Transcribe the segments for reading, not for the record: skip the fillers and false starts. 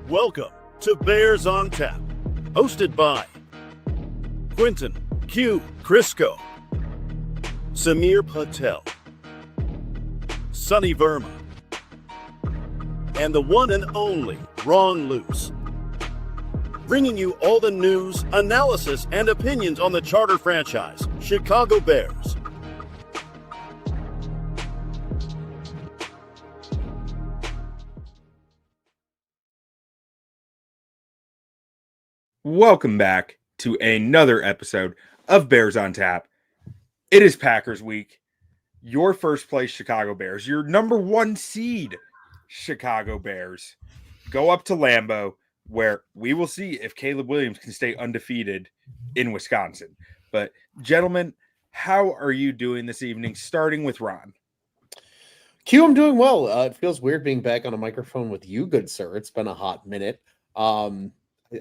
Welcome to Bears on Tap, hosted by Quentin Q. Crisco, Samir Patel, Sonny Verma, and the one and only Ron Luce. Bringing you all the news, analysis, and opinions on the charter franchise, Chicago Bears. Welcome back to another episode of Bears on Tap. It is Packers week. Your first place Chicago Bears, your number one seed Chicago Bears, go up to Lambeau, where we will see if Caleb Williams can stay undefeated in Wisconsin. But gentlemen, how are you doing this evening? Starting with Ron. Q, I'm doing well. It feels weird being back on a microphone with you, good sir. It's been a hot minute.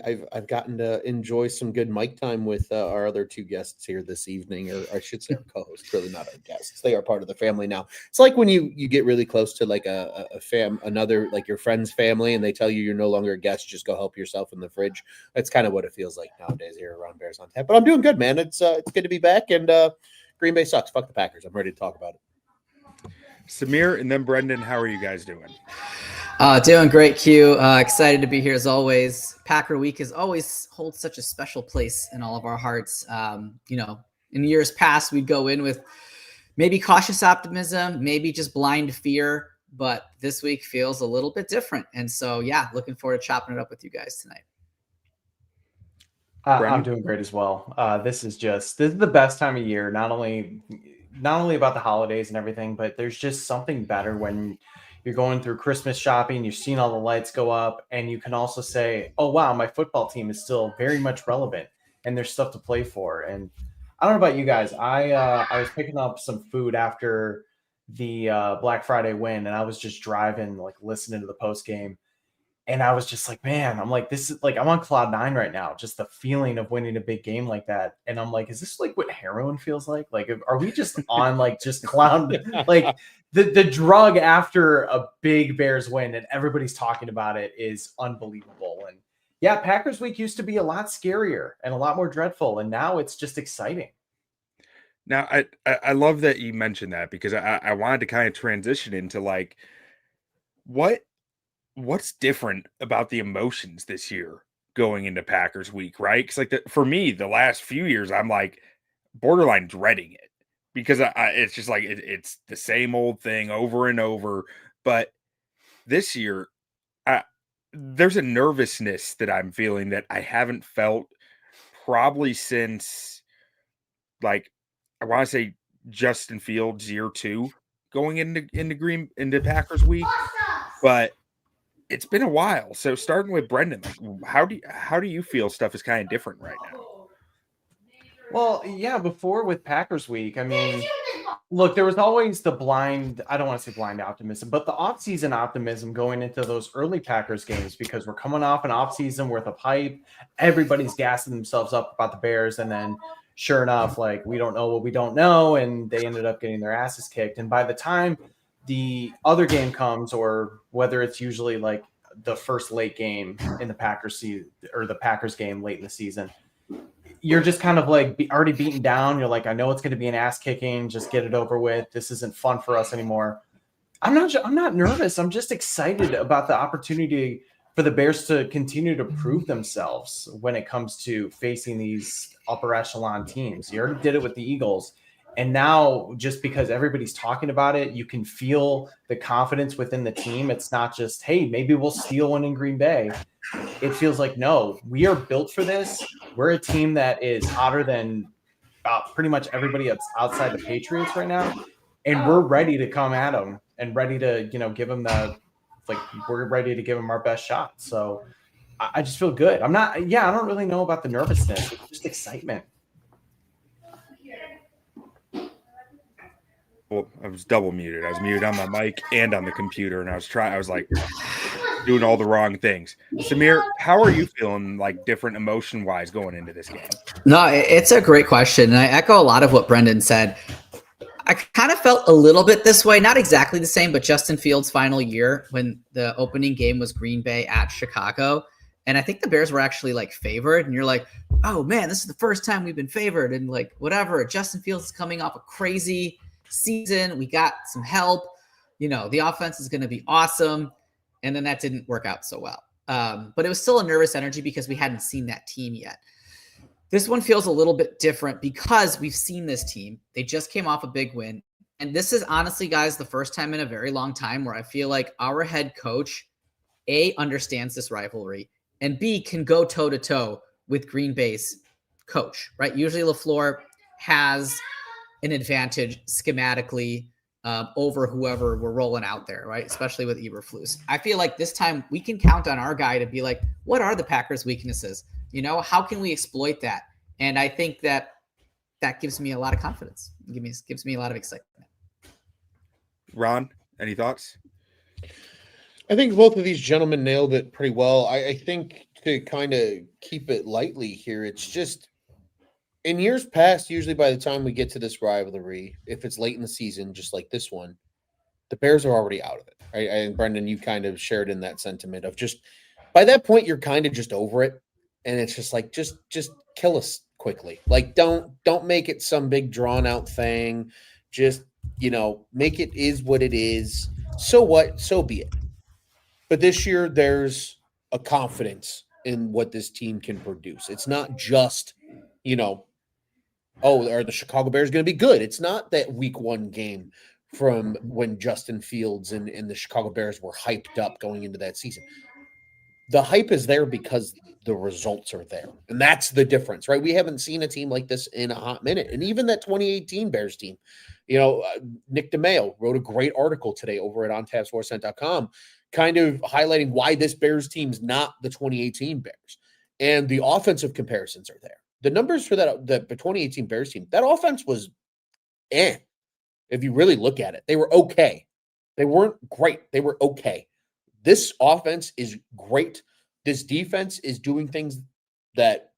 I've gotten to enjoy some good mic time with our other two guests here this evening, or I should say our co-hosts, really not our guests. They are part of the family now. It's like when you get really close to like another, like your friend's family, and they tell you you're no longer a guest, just go help yourself in the fridge. That's kind of what it feels like nowadays here around Bears on Tap. But I'm doing good, man. It's good to be back, and Green Bay sucks. Fuck the Packers. I'm ready to talk about it. Samir and then Brendan, how are you guys doing? Doing great, Q. Excited to be here as always. Packer Week always holds such a special place in all of our hearts. In years past, we'd go in with maybe cautious optimism, maybe just blind fear, but this week feels a little bit different. And so, yeah, looking forward to chopping it up with you guys tonight. I'm doing great as well. This is the best time of year, not only about the holidays and everything, but there's just something better when you're going through Christmas shopping, you've seen all the lights go up, and you can also say, oh, wow, my football team is still very much relevant and there's stuff to play for. And I don't know about you guys. I was picking up some food after the Black Friday win, and I was just driving, like listening to the post game. And I was just like, man, I'm like, this is like, I'm on cloud nine right now. Just the feeling of winning a big game like that. And I'm like, is this like what heroin feels like? Like, are we just on like just cloud, like the drug after a big Bears win and everybody's talking about it is unbelievable. And yeah, Packers week used to be a lot scarier and a lot more dreadful. And now it's just exciting. Now, I love that you mentioned that, because I wanted to kind of transition into like, what's different about the emotions this year going into Packers week, right? Because like for me, the last few years, I'm like borderline dreading it, because it's just like it's the same old thing over and over. But this year, there's a nervousness that I'm feeling that I haven't felt probably since, like, I want to say Justin Fields year 2 going into Packers week, but it's been a while. So starting with Brendan, like, how do you feel stuff is kind of different right now? Well, yeah, before with Packers week, I mean, look, there was always the blind, I don't want to say blind optimism, but the offseason optimism going into those early Packers games, because we're coming off an offseason worth of hype. Everybody's gassing themselves up about the Bears. And then sure enough, like, we don't know what we don't know. And they ended up getting their asses kicked. And by the time the other game comes, or whether it's usually like the first late game in the Packers season or the Packers game late in the season, you're just kind of like already beaten down. You're like, I know it's going to be an ass kicking. Just get it over with. This isn't fun for us anymore. I'm not nervous. I'm just excited about the opportunity for the Bears to continue to prove themselves when it comes to facing these upper echelon teams. You already did it with the Eagles. And now, just because everybody's talking about it, you can feel the confidence within the team. It's not just, hey, maybe we'll steal one in Green Bay. It feels like, no, we are built for this. We're a team that is hotter than pretty much everybody that's outside the Patriots right now. And we're ready to come at them and ready to, give them we're ready to give them our best shot. So I just feel good. I don't really know about the nervousness. It's just excitement. Well, I was double muted. I was muted on my mic and on the computer, and I was like doing all the wrong things. Samir, how are you feeling, like, different emotion wise going into this game? No, it's a great question. And I echo a lot of what Brendan said. I kind of felt a little bit this way, not exactly the same, but Justin Fields' final year when the opening game was Green Bay at Chicago. And I think the Bears were actually like favored. And you're like, oh man, this is the first time we've been favored. And like, whatever, Justin Fields is coming off a crazy season. We got some help. The offense is going to be awesome. And then that didn't work out so well. But it was still a nervous energy because we hadn't seen that team yet. This one feels a little bit different because we've seen this team. They just came off a big win. And this is honestly, guys, the first time in a very long time where I feel like our head coach, A, understands this rivalry, and B, can go toe-to-toe with Green Bay's coach, right? Usually LaFleur has an advantage schematically over whoever we're rolling out there, right? Especially with Eberflus. I feel like this time we can count on our guy to be like, what are the Packers' weaknesses? How can we exploit that? And I think that gives me a lot of confidence. It gives me a lot of excitement. Ron, any thoughts? I think both of these gentlemen nailed it pretty well. I think to kind of keep it lightly here, it's just in years past, usually by the time we get to this rivalry, if it's late in the season, just like this one, the Bears are already out of it. Right? And Brendan, you kind of shared in that sentiment of just by that point, you're kind of just over it. And it's just like, just kill us quickly. Like, don't make it some big drawn out thing. Just, make it is what it is. So what? So be it. But this year, there's a confidence in what this team can produce. It's not just, are the Chicago Bears going to be good? It's not that week one game from when Justin Fields and the Chicago Bears were hyped up going into that season. The hype is there because the results are there. And that's the difference, right? We haven't seen a team like this in a hot minute. And even that 2018 Bears team, Nick DeMeo wrote a great article today over at ontapsportsnet.com kind of highlighting why this Bears team's not the 2018 Bears. And the offensive comparisons are there. The numbers for the 2018 Bears team, that offense was if you really look at it. They were okay. They weren't great. They were okay. This offense is great. This defense is doing things that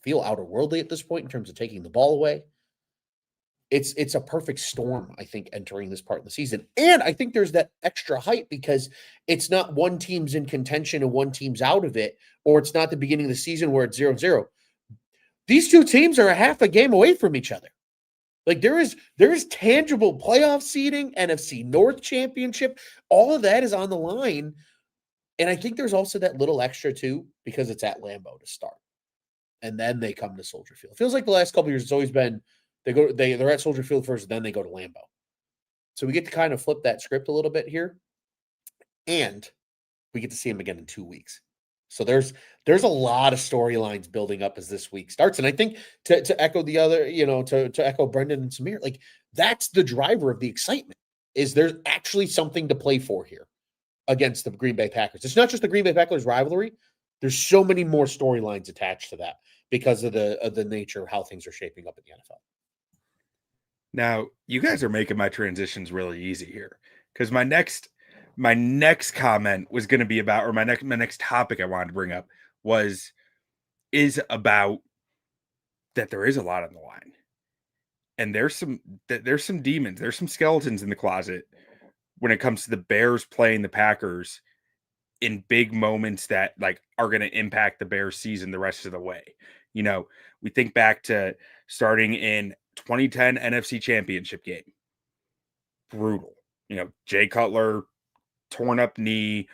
feel outerworldly at this point in terms of taking the ball away. It's a perfect storm, I think, entering this part of the season. And I think there's that extra hype because it's not one team's in contention and one team's out of it, or it's not the beginning of the season where it's 0-0. These two teams are a half a game away from each other. Like there is tangible playoff seeding, NFC North Championship. All of that is on the line. And I think there's also that little extra too, because it's at Lambeau to start. And then they come to Soldier Field. It feels like the last couple of years, it's always been they're at Soldier Field first, then they go to Lambeau. So we get to kind of flip that script a little bit here. And we get to see them again in 2 weeks. So there's a lot of storylines building up as this week starts. And I think to echo the other, to echo Brendan and Samir, like that's the driver of the excitement is there's actually something to play for here against the Green Bay Packers. It's not just the Green Bay Packers rivalry. There's so many more storylines attached to that because of the nature of how things are shaping up in the NFL. Now, you guys are making my transitions really easy here because my next comment was going to be about, or my next topic I wanted to bring up is about that there is a lot on the line, and there's some demons, there's some skeletons in the closet when it comes to the Bears playing the Packers in big moments that like are going to impact the Bears season the rest of the way. We think back to starting in 2010 NFC Championship game. Brutal. Jay Cutler, torn up knee,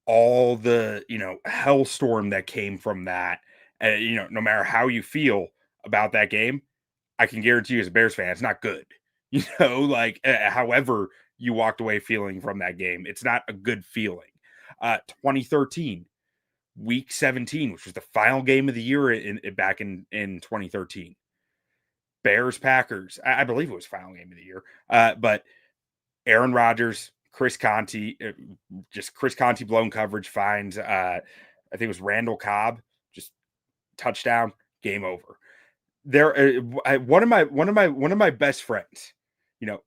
all the, hellstorm that came from that. And, no matter how you feel about that game, I can guarantee you as a Bears fan, it's not good. However you walked away feeling from that game, it's not a good feeling. 2013, week 17, which was the final game of the year back in 2013. Bears Packers, I believe it was final game of the year. But Aaron Rodgers, Chris Conte blown coverage finds, I think it was Randall Cobb, just touchdown, game over. One of my best friends,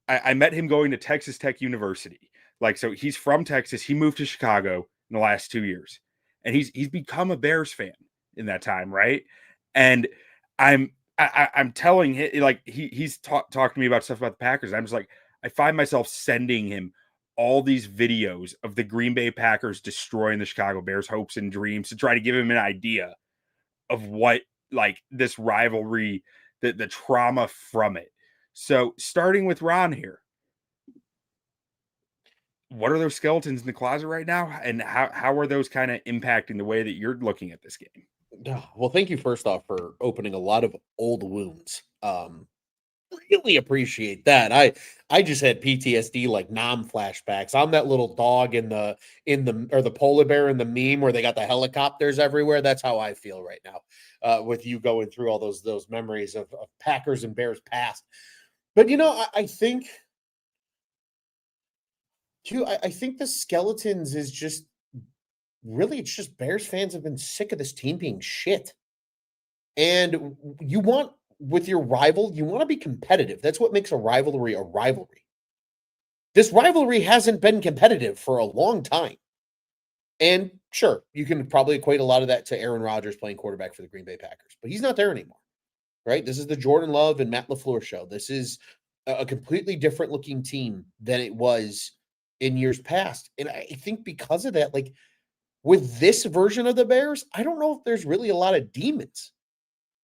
I met him going to Texas Tech University. So he's from Texas. He moved to Chicago in the last 2 years, and he's become a Bears fan in that time, right? And I'm I'm telling him, like he's talked to me about stuff about the Packers. I'm just like, I find myself sending him all these videos of the Green Bay Packers destroying the Chicago Bears' hopes and dreams to try to give him an idea of what like this rivalry, the trauma from it. So starting with Ron here, what are those skeletons in the closet right now, and how are those kind of impacting the way that you're looking at this game? Well, thank you first off for opening a lot of old wounds. Really appreciate that. I just had PTSD, like Nam flashbacks. I'm that little dog in the or the polar bear in the meme where they got the helicopters everywhere. That's how I feel right now, with you going through all those memories of Packers and Bears past. But I think too. I think the skeletons is just really, it's just Bears fans have been sick of this team being shit. And you want, with your rival, you want to be competitive. That's what makes a rivalry a rivalry. This rivalry hasn't been competitive for a long time. And sure, you can probably equate a lot of that to Aaron Rodgers playing quarterback for the Green Bay Packers, but he's not there anymore, right? This is the Jordan Love and Matt LaFleur show. This is a completely different looking team than it was in years past. And I think because of that, like, with this version of the Bears, I don't know if there's really a lot of demons.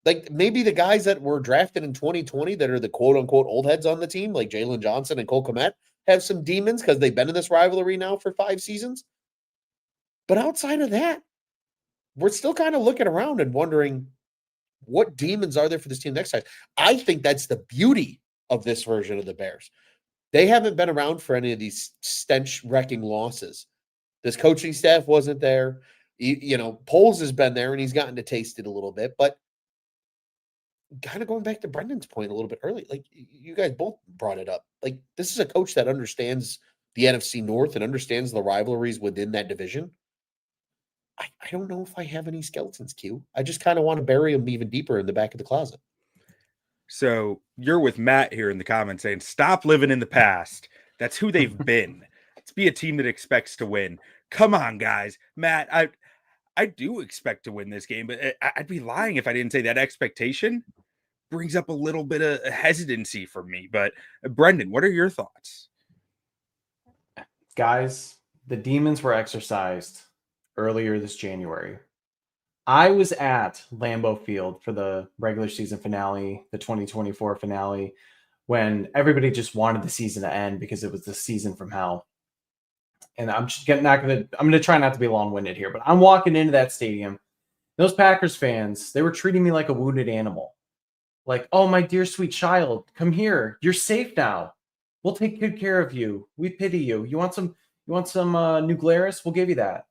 Like maybe the guys that were drafted in 2020 that are the quote unquote old heads on the team, like Jalen Johnson and Cole Kmet, have some demons because they've been in this rivalry now for 5 seasons. But outside of that, we're still kind of looking around and wondering what demons are there for this team next time. I think that's the beauty of this version of the Bears. They haven't been around for any of these stench-wrecking losses. This coaching staff wasn't there. Poles has been there, and he's gotten to taste it a little bit. But kind of going back to Brendan's point a little bit early, like you guys both brought it up. Like this is a coach that understands the NFC North and understands the rivalries within that division. I don't know if I have any skeletons, Q. I just kind of want to bury them even deeper in the back of the closet. So you're with Matt here in the comments saying, stop living in the past. That's who they've been. Let's be a team that expects to win. Come on, guys. Matt, I do expect to win this game, but I'd be lying if I didn't say that expectation brings up a little bit of hesitancy for me. But Brendan, what are your thoughts? Guys, the demons were exercised earlier this January. I was at Lambeau Field for the regular season finale, the 2024 finale, when everybody just wanted the season to end because it was the season from hell. And I'm going to try not to be long-winded here, but I'm walking into that stadium. Those Packers fans, they were treating me like a wounded animal. Like, oh, my dear sweet child, come here. You're safe now. We'll take good care of you. We pity you. You want some New Glarus? We'll give you that.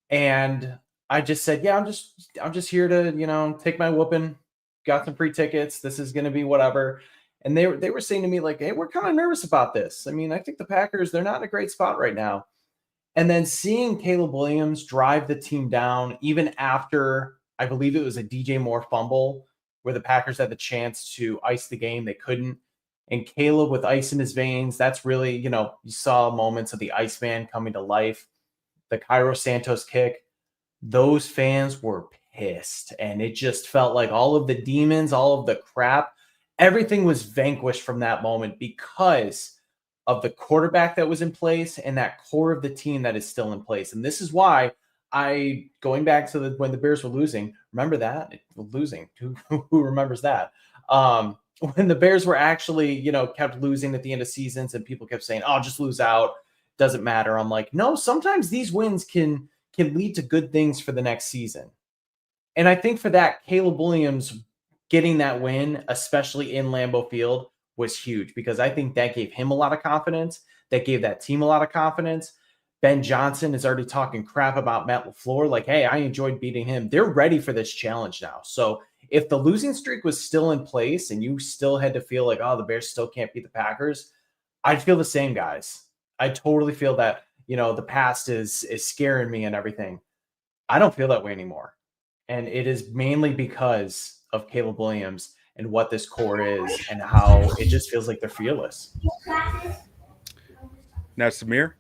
And I just said, yeah, I'm just here to, take my whooping. Got some free tickets. This is going to be whatever. And they were saying to me like, hey, we're kind of nervous about this. I mean, I think the Packers, they're not in a great spot right now. And then seeing Caleb Williams drive the team down, even after, I believe it was a DJ Moore fumble where the Packers had the chance to ice the game. They couldn't. And Caleb with ice in his veins, that's really, you saw moments of the Iceman coming to life. The Cairo Santos kick, those fans were pissed. And it just felt like all of the demons, all of the crap, everything was vanquished from that moment because of the quarterback that was in place and that core of the team that is still in place. And this is why going back to when the Bears were losing, remember that? Losing. Who remembers that? When the Bears were actually, kept losing at the end of seasons and people kept saying, oh, just lose out. Doesn't matter. I'm like, no, sometimes these wins can lead to good things for the next season. And I think for that, Caleb Williams getting that win, especially in Lambeau Field, was huge because I think that gave him a lot of confidence. That gave that team a lot of confidence. Ben Johnson is already talking crap about Matt LaFleur. Like, hey, I enjoyed beating him. They're ready for this challenge now. So if the losing streak was still in place and you still had to feel like, oh, the Bears still can't beat the Packers, I'd feel the same, guys. I totally feel that, the past is scaring me and everything. I don't feel that way anymore. And it is mainly because of Caleb Williams and what this core is and how it just feels like they're fearless. Now, Samir,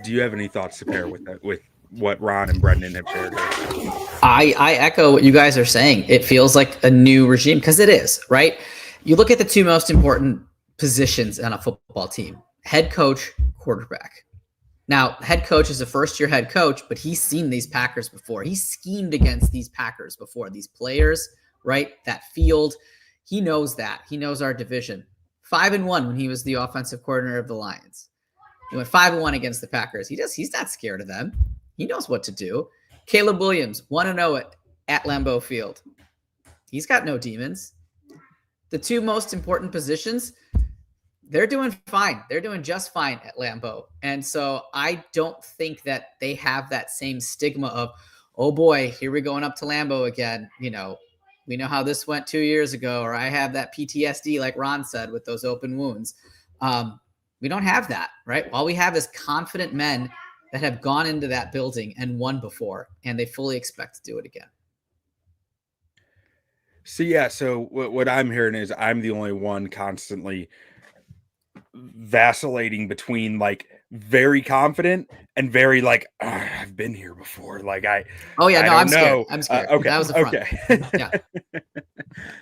do you have any thoughts to pair with that, with what Ron and Brendan have shared here? I echo what you guys are saying. It feels like a new regime because it is, right? You look at the two most important positions on a football team: head coach, quarterback. Now, head coach is a first-year head coach, but he's seen these Packers before. He's schemed against these Packers before. These players, right? That field, he knows that. He knows our division. 5-1 when he was the offensive coordinator of the Lions. He went 5-1 against the Packers. He's not scared of them. He knows what to do. Caleb Williams, 1-0 at Lambeau Field. He's got no demons. The two most important positions, they're doing fine. They're doing just fine at Lambeau. And so I don't think that they have that same stigma of, oh boy, here we're going up to Lambeau again. You know, we know how this went 2 years ago, or I have that PTSD, like Ron said, with those open wounds. We don't have that, right? All we have is confident men that have gone into that building and won before, and they fully expect to do it again. So what I'm hearing is I'm the only one constantly vacillating between like very confident and very like I've been here before. Like I'm scared. I'm scared. Okay, that was the front. Okay. Yeah.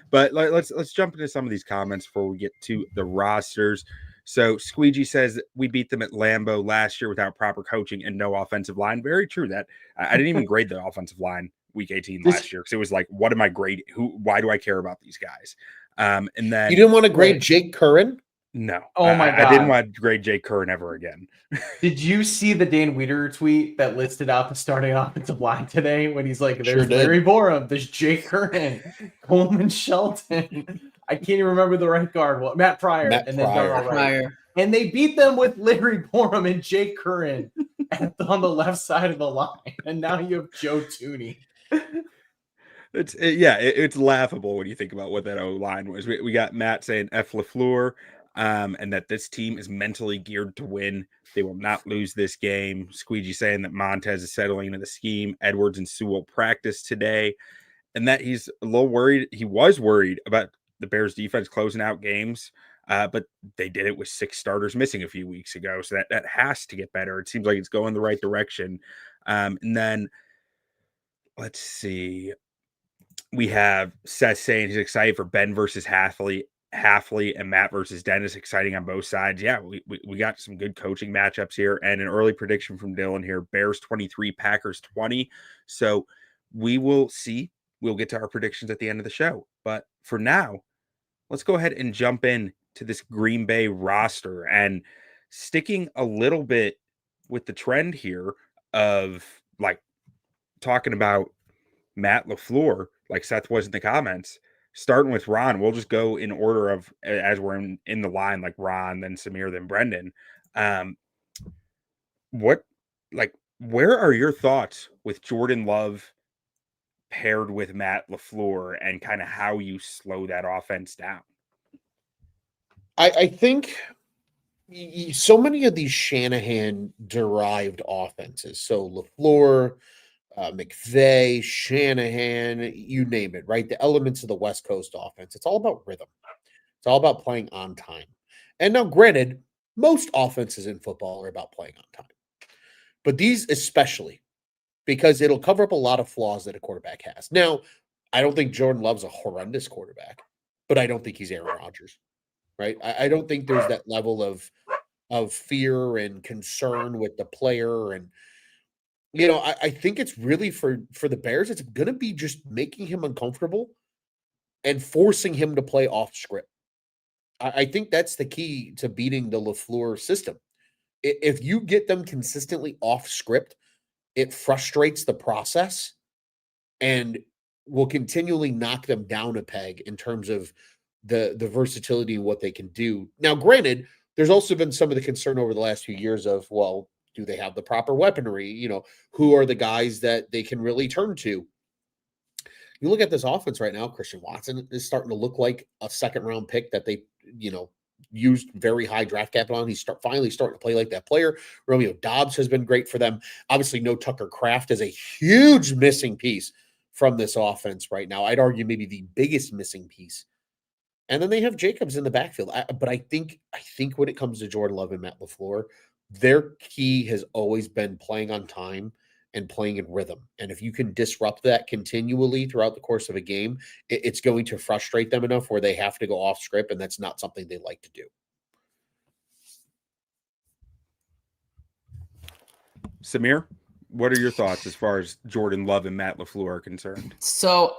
But let's jump into some of these comments before we get to the rosters. So Squeegee says we beat them at Lambeau last year without proper coaching and no offensive line. Very true. That I didn't even grade the offensive line week 18 last year because it was like, what am I grading? Why do I care about these guys? And then You didn't want to grade Jake Curran? No. Oh my God. I didn't want to grade Jake Curran ever again. Did you see the Dan Weeder tweet that listed out the starting offensive line today when he's like, there's Sure did. Larry Borum, there's Jake Curran, Coleman Shelton. I can't even remember the right guard. Well, Matt Pryor. Matt and then Pryor. Darrell Wright. And they beat them with Larry Borum and Jake Curran on the left side of the line. And now you have Joe Tooney. It's laughable when you think about what that O line was. We got Matt saying F. LaFleur, and that this team is mentally geared to win. They will not lose this game. Squeegee saying that Montez is settling into the scheme. Edwards and Sewell practice today, and that he's a little worried. He was worried about the Bears defense closing out games, but they did it with 6 starters missing a few weeks ago. So that has to get better. It seems like it's going the right direction. And then let's see. We have Seth saying he's excited for Ben versus Halfley, and Matt versus Dennis. Exciting on both sides. Yeah, we got some good coaching matchups here, and an early prediction from Dylan here: Bears 23, Packers 20. So we will see. We'll get to our predictions at the end of the show. But for now, let's go ahead and jump in to this Green Bay roster, and sticking a little bit with the trend here of like talking about Matt LaFleur, like Seth was in the comments, starting with Ron. We'll just go in order of as we're in the line, like Ron, then Samir, then Brendan. Where are your thoughts with Jordan Love paired with Matt LaFleur and kind of how you slow that offense down? I think so many of these Shanahan-derived offenses, so LaFleur, McVay, Shanahan, you name it, right? The elements of the West Coast offense. It's all about rhythm. It's all about playing on time. And now, granted, most offenses in football are about playing on time. But these especially, because it'll cover up a lot of flaws that a quarterback has. Now, I don't think Jordan Love's a horrendous quarterback, but I don't think he's Aaron Rodgers, right? I don't think there's that level of fear and concern with the player. And I think it's really for the Bears, it's going to be just making him uncomfortable and forcing him to play off script. I think that's the key to beating the LaFleur system. If you get them consistently off script, it frustrates the process and will continually knock them down a peg in terms of the versatility and what they can do. Now, granted, there's also been some of the concern over the last few years of, well, do they have the proper weaponry? Who are the guys that they can really turn to? You look at this offense right now, Christian Watson is starting to look like a second-round pick that they, used very high draft capital on. He's finally starting to play like that player. Romeo Doubs has been great for them. Obviously, no Tucker Kraft is a huge missing piece from this offense right now. I'd argue maybe the biggest missing piece. And then they have Jacobs in the backfield. But I think when it comes to Jordan Love and Matt LaFleur, their key has always been playing on time and playing in rhythm. And if you can disrupt that continually throughout the course of a game, it's going to frustrate them enough where they have to go off script, and that's not something they like to do. Samir, what are your thoughts as far as Jordan Love and Matt LaFleur are concerned? So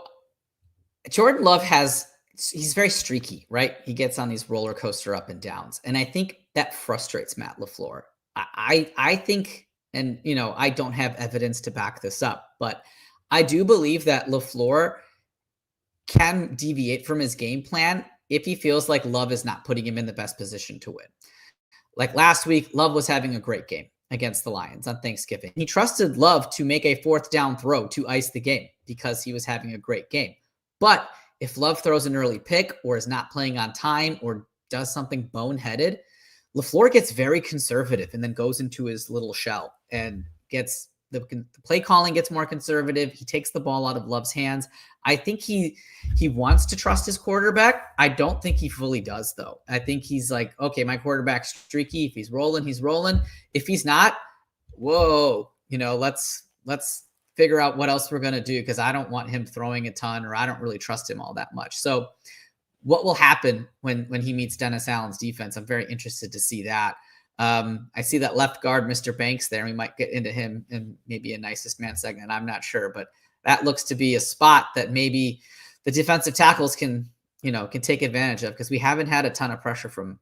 Jordan Love he's very streaky, right? He gets on these roller coaster up and downs. And I think that frustrates Matt LaFleur. I think, and I don't have evidence to back this up, but I do believe that LaFleur can deviate from his game plan if he feels like Love is not putting him in the best position to win. Like last week, Love was having a great game against the Lions on Thanksgiving. He trusted Love to make a 4th down throw to ice the game because he was having a great game. But if Love throws an early pick or is not playing on time or does something boneheaded, LaFleur gets very conservative and then goes into his little shell and gets the play calling gets more conservative. He takes the ball out of Love's hands. I think he wants to trust his quarterback. I don't think he fully does, though. I think he's like, okay, my quarterback's streaky. If he's rolling, he's rolling. If he's not, whoa, let's figure out what else we're going to do, because I don't want him throwing a ton, or I don't really trust him all that much. So what will happen when he meets Dennis Allen's defense? I'm very interested to see that. I see that left guard, Mr. Banks there. We might get into him in maybe a nicest man segment. I'm not sure, but that looks to be a spot that maybe the defensive tackles can take advantage of, because we haven't had a ton of pressure from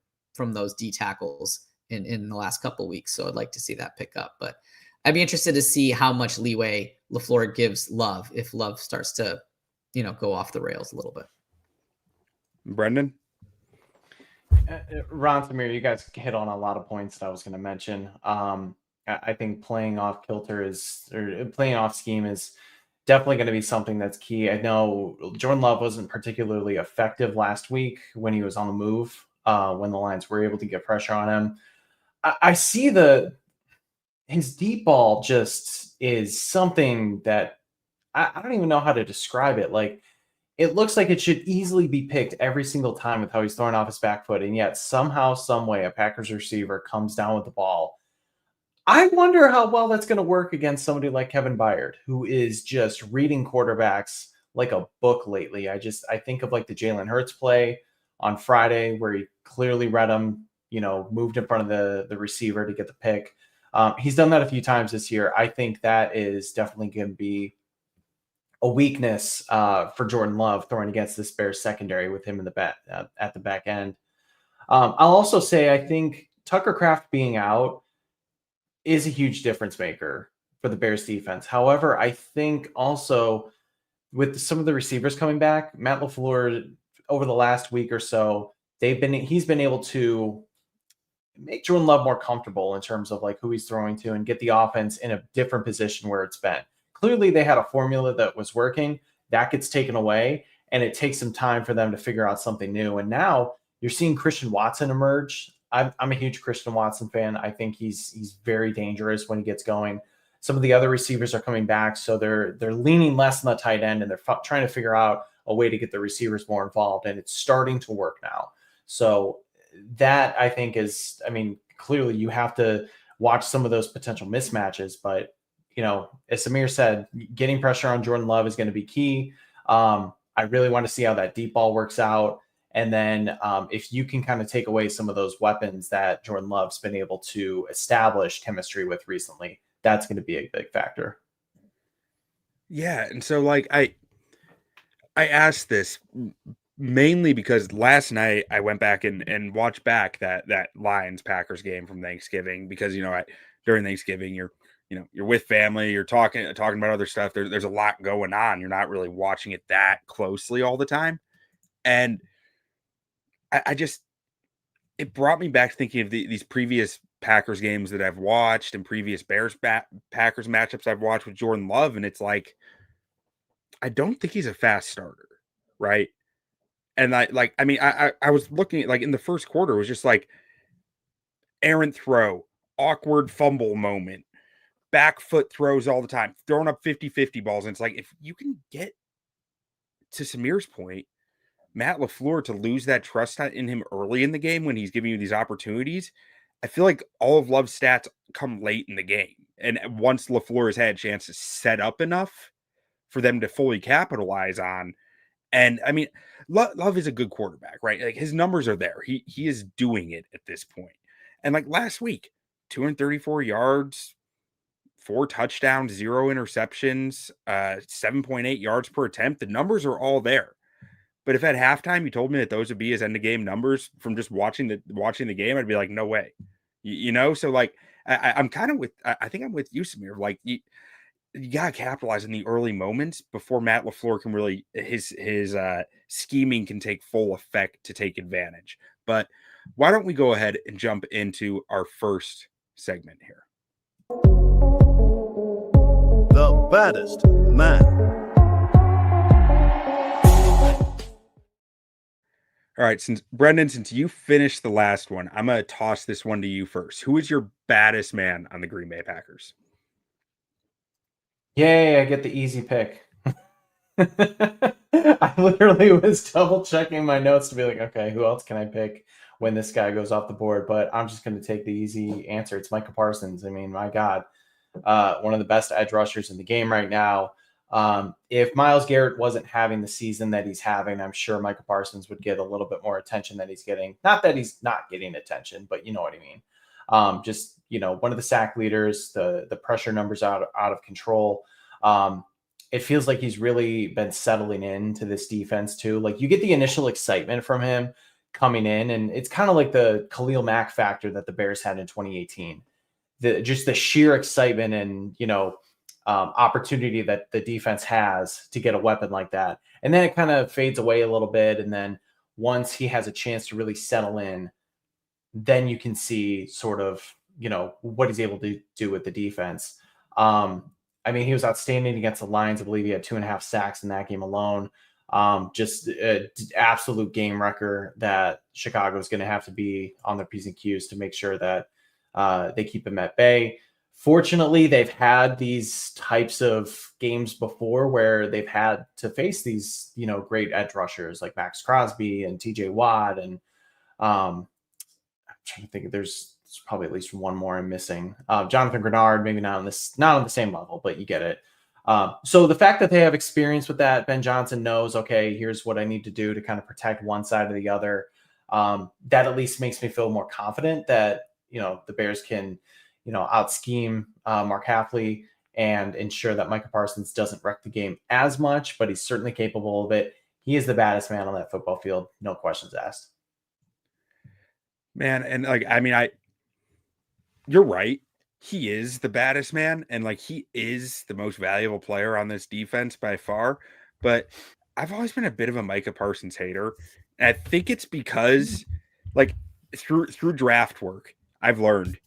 those D tackles in the last couple of weeks. So I'd like to see that pick up, but I'd be interested to see how much leeway LaFleur gives Love if Love starts to, go off the rails a little bit. Brendan? Ron, Samir, you guys hit on a lot of points that I was going to mention. I think playing off playing off scheme is definitely going to be something that's key. I know Jordan Love wasn't particularly effective last week when he was on the move, when the Lions were able to get pressure on him. I see his deep ball just is something that I don't even know how to describe it. Like, it looks like it should easily be picked every single time with how he's throwing off his back foot. And yet somehow, some way, a Packers receiver comes down with the ball. I wonder how well that's going to work against somebody like Kevin Byard, who is just reading quarterbacks like a book lately. I think of like the Jalen Hurts play on Friday where he clearly read him, moved in front of the receiver to get the pick. He's done that a few times this year. I think that is definitely going to be a weakness for Jordan Love throwing against this Bears secondary with him in the back at the back end. I'll also say I think Tucker Kraft being out is a huge difference maker for the Bears defense. However, I think also with some of the receivers coming back, Matt LaFleur over the last week or so, he's been able to make Jordan Love more comfortable in terms of like who he's throwing to and get the offense in a different position where it's been. Clearly, they had a formula that was working. That gets taken away, and it takes some time for them to figure out something new. And now you're seeing Christian Watson emerge. I'm a huge Christian Watson fan. I think he's very dangerous when he gets going. Some of the other receivers are coming back, so they're leaning less on the tight end, and they're trying to figure out a way to get the receivers more involved, and it's starting to work now. So that, I think, is, clearly you have to watch some of those potential mismatches, but as Samir said, getting pressure on Jordan Love is going to be key. I really want to see how that deep ball works out. And then if you can kind of take away some of those weapons that Jordan Love's been able to establish chemistry with recently, that's going to be a big factor. Yeah. And so like, I asked this mainly because last night I went back and watched back that Lions Packers game from Thanksgiving, because, during Thanksgiving, you're with family, you're talking about other stuff. There's a lot going on. You're not really watching it that closely all the time. And it brought me back thinking of these previous Packers games that I've watched and previous Packers matchups I've watched with Jordan Love. And it's like, I don't think he's a fast starter. Right. And I was looking at, like, in the first quarter, it was just like errant throw, awkward fumble moment, back foot throws all the time, throwing up 50-50 balls. And it's like, if you can get to Samir's point, Matt LaFleur, to lose that trust in him early in the game when he's giving you these opportunities, I feel like all of Love's stats come late in the game. And once LaFleur has had a chance to set up enough for them to fully capitalize on. And I mean, Love is a good quarterback, right? Like his numbers are there. He is doing it at this point. And like last week, 234 yards, 4 touchdowns, 0 interceptions, 7.8 yards per attempt. The numbers are all there. But if at halftime you told me that those would be his end of game numbers from just watching the game, I'd be like, no way. You know, so like I'm kind of with I think I'm with you, Samir. Like you gotta capitalize in the early moments before Matt LaFleur can really his scheming can take full effect to take advantage. But why don't we go ahead and jump into our first segment here? The baddest man. All right, Brendan, since you finished the last one, I'm gonna toss this one to you first. Who is your baddest man on the Green Bay Packers? Yay, I get the easy pick. I literally was double checking my notes to be like, okay, who else can I pick when this guy goes off the board? But I'm just going to take the easy answer. It's Micah Parsons. I mean, my God, one of the best edge rushers in the game right now. If Myles Garrett wasn't having the season that he's having, I'm sure Micah Parsons would get a little bit more attention that he's getting. Not that he's not getting attention, but you know what I mean. Just, you know, one of the sack leaders, the pressure numbers out of control. It feels like he's really been settling into this defense too. Like you get the initial excitement from him coming in, and it's kind of like the Khalil Mack factor that the Bears had in 2018. Just the sheer excitement and, you know, opportunity that the defense has to get a weapon like that. And then it kind of fades away a little bit. And then once he has a chance to really settle in, then you can see sort of, you know, what he's able to do with the defense. I mean, he was outstanding against the Lions. I believe he had 2.5 sacks in that game alone. Just an absolute game wrecker that Chicago is going to have to be on their P's and Q's to make sure that they keep him at bay. Fortunately, they've had these types of games before where they've had to face these, you know, great edge rushers like Max Crosby and TJ Watt. And I'm trying to think, there's probably at least one more I'm missing. Jonathan Grenard, maybe not on the same level, but you get it. So the fact that they have experience with that, Ben Johnson knows, okay, here's what I need to do to kind of protect one side or the other. That at least makes me feel more confident that, you know, the Bears can, you know, out scheme Mark Hafley and ensure that Micah Parsons doesn't wreck the game as much, but he's certainly capable of it. He is the baddest man on that football field. No questions asked. Man, and like, I mean, you're right. He is the baddest man, and like he is the most valuable player on this defense by far. But I've always been a bit of a Micah Parsons hater. And I think it's because like through draft work, I've learned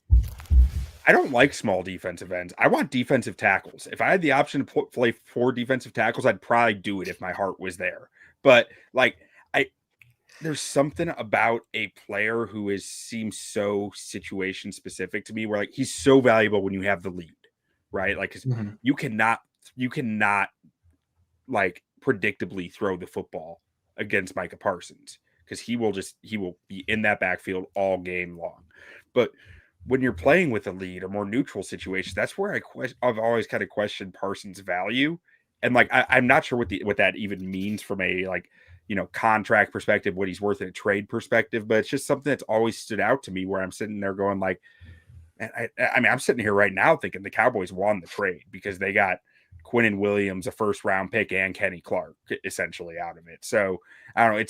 I don't like small defensive ends. I want defensive tackles. If I had the option to play 4 defensive tackles, I'd probably do it if my heart was there. But like there's something about a player who seems so situation specific to me where like he's so valuable when you have the lead, right? Like you cannot like predictably throw the football against Micah Parsons because he will be in that backfield all game long. But when you're playing with a lead or more neutral situation, that's where I've always kind of questioned Parsons' value. And like I'm not sure what that even means from a like, you know, contract perspective, what he's worth in a trade perspective, but it's just something that's always stood out to me where I'm sitting there going like, I mean, I'm sitting here right now thinking the Cowboys won the trade because they got Quinnen Williams, a first round pick, and Kenny Clark essentially out of it. So I don't know.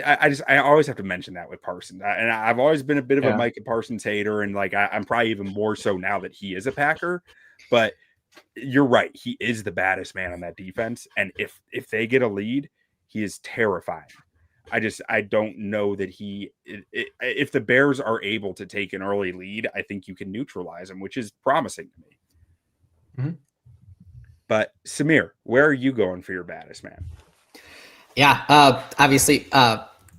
I always have to mention that with Parsons, and I've always been a bit of a Micah Parsons hater, and like I'm probably even more so now that he is a Packer. But you're right, he is the baddest man on that defense, and if they get a lead, he is terrifying. I don't know that if the Bears are able to take an early lead, I think you can neutralize him, which is promising to me. Mm-hmm. But Samir, where are you going for your baddest man? Yeah, obviously,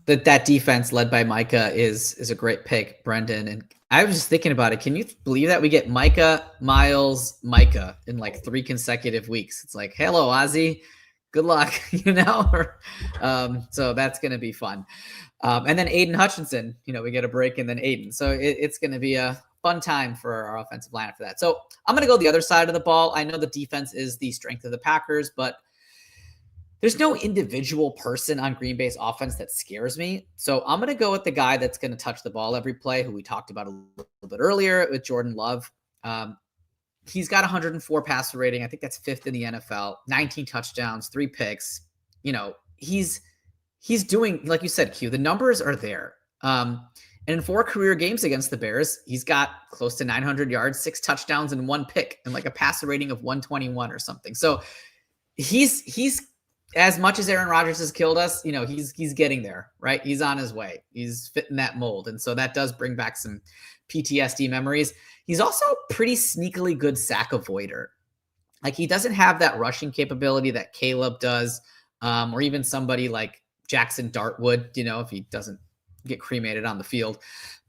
that defense led by Micah is a great pick, Brendan. And I was just thinking about it. Can you believe that we get Micah, Miles, Micah in like 3 consecutive weeks? It's like, hello, Ozzy. good luck, so that's going to be fun. And then Aiden Hutchinson, we get a break and then Aiden. So it's going to be a fun time for our offensive line after that. So I'm going to go the other side of the ball. I know the defense is the strength of the Packers, but there's no individual person on Green Bay's offense that scares me. So I'm going to go with the guy that's going to touch the ball every play, who we talked about a little bit earlier with Jordan Love. He's got 104 passer rating. I think that's 5th in the NFL, 19 touchdowns, 3 picks. He's doing, like you said, Q, the numbers are there. And in 4 career games against the Bears, he's got close to 900 yards, 6 touchdowns, and 1 pick, and like a passer rating of 121 or something. So he's as much as Aaron Rodgers has killed us, he's getting there, right? He's on his way. He's fitting that mold. And so that does bring back some PTSD memories. He's also a pretty sneakily good sack avoider. Like, he doesn't have that rushing capability that Caleb does, or even somebody like Jackson Dartwood, if he doesn't get cremated on the field.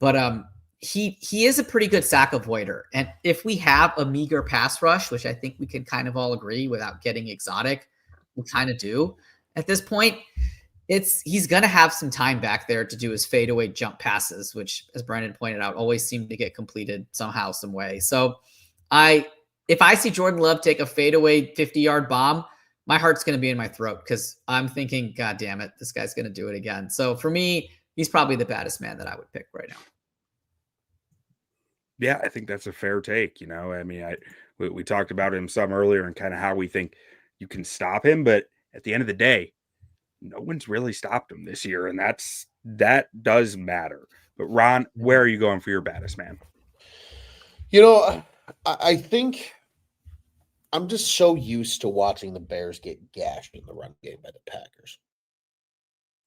But he is a pretty good sack avoider. And if we have a meager pass rush, which I think we can kind of all agree without getting exotic, we kind of do at this point, he's going to have some time back there to do his fadeaway jump passes, which, as Brandon pointed out, always seem to get completed somehow, some way. So if I see Jordan Love take a fadeaway 50-yard bomb, my heart's going to be in my throat, because I'm thinking, God damn it, this guy's going to do it again. So for me, he's probably the baddest man that I would pick right now. Yeah, I think that's a fair take. We talked about him some earlier and kind of how we think you can stop him, but at the end of the day, no one's really stopped him this year, and that does matter. But Ron, where are you going for your baddest man? I think I'm just so used to watching the Bears get gashed in the run game by the Packers.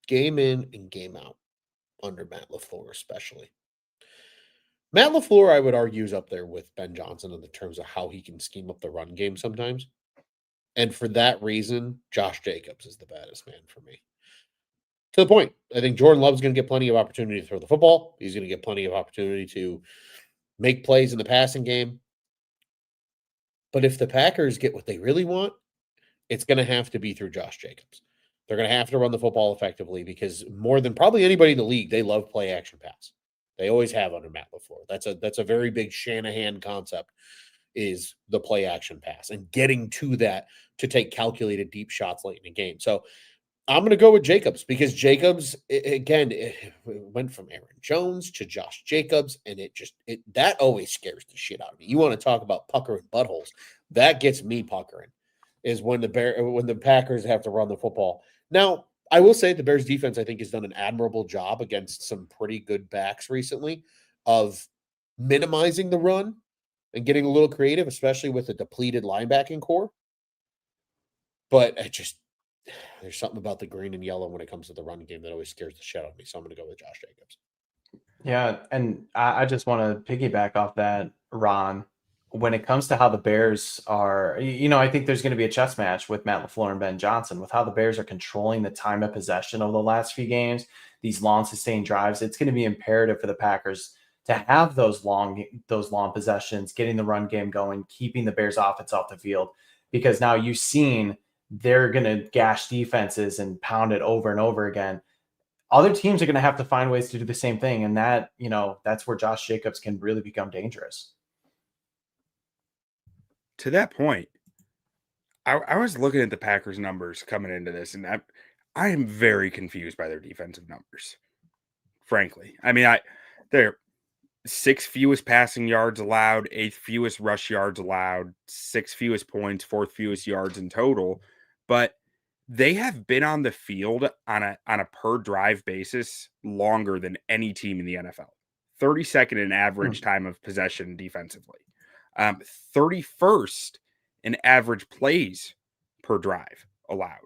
Game in and game out, under Matt LaFleur especially. Matt LaFleur, I would argue, is up there with Ben Johnson in the terms of how he can scheme up the run game sometimes. And for that reason, Josh Jacobs is the baddest man for me. To the point, I think Jordan Love's going to get plenty of opportunity to throw the football. He's going to get plenty of opportunity to make plays in the passing game. But if the Packers get what they really want, it's going to have to be through Josh Jacobs. They're going to have to run the football effectively, because more than probably anybody in the league, they love play action pass. They always have under Matt LaFleur. That's a very big Shanahan concept, is the play action pass and getting to that to take calculated deep shots late in the game. So I'm going to go with Jacobs, because Jacobs, it went from Aaron Jones to Josh Jacobs, and that always scares the shit out of me. You want to talk about puckering buttholes? That gets me puckering, is when the Packers have to run the football. Now, I will say the Bears defense, I think, has done an admirable job against some pretty good backs recently of minimizing the run and getting a little creative, especially with a depleted linebacking core. But there's something about the green and yellow when it comes to the run game that always scares the shit out of me. So I'm going to go with Josh Jacobs. Yeah, and I just want to piggyback off that, Ron. When it comes to how the Bears are, I think there's going to be a chess match with Matt LaFleur and Ben Johnson with how the Bears are controlling the time of possession over the last few games, these long sustained drives. It's going to be imperative for the Packers to have those long possessions, getting the run game going, keeping the Bears offense off the field, because now you've seen they're going to gash defenses and pound it over and over again. Other teams are going to have to find ways to do the same thing. And that's where Josh Jacobs can really become dangerous. To that point, I was looking at the Packers numbers coming into this, and I am very confused by their defensive numbers, frankly. I mean, they're 6th fewest passing yards allowed, 8th fewest rush yards allowed, 6th fewest points, 4th fewest yards in total. But they have been on the field on a per drive basis longer than any team in the NFL. 32nd in average time of possession defensively. 31st in average plays per drive allowed.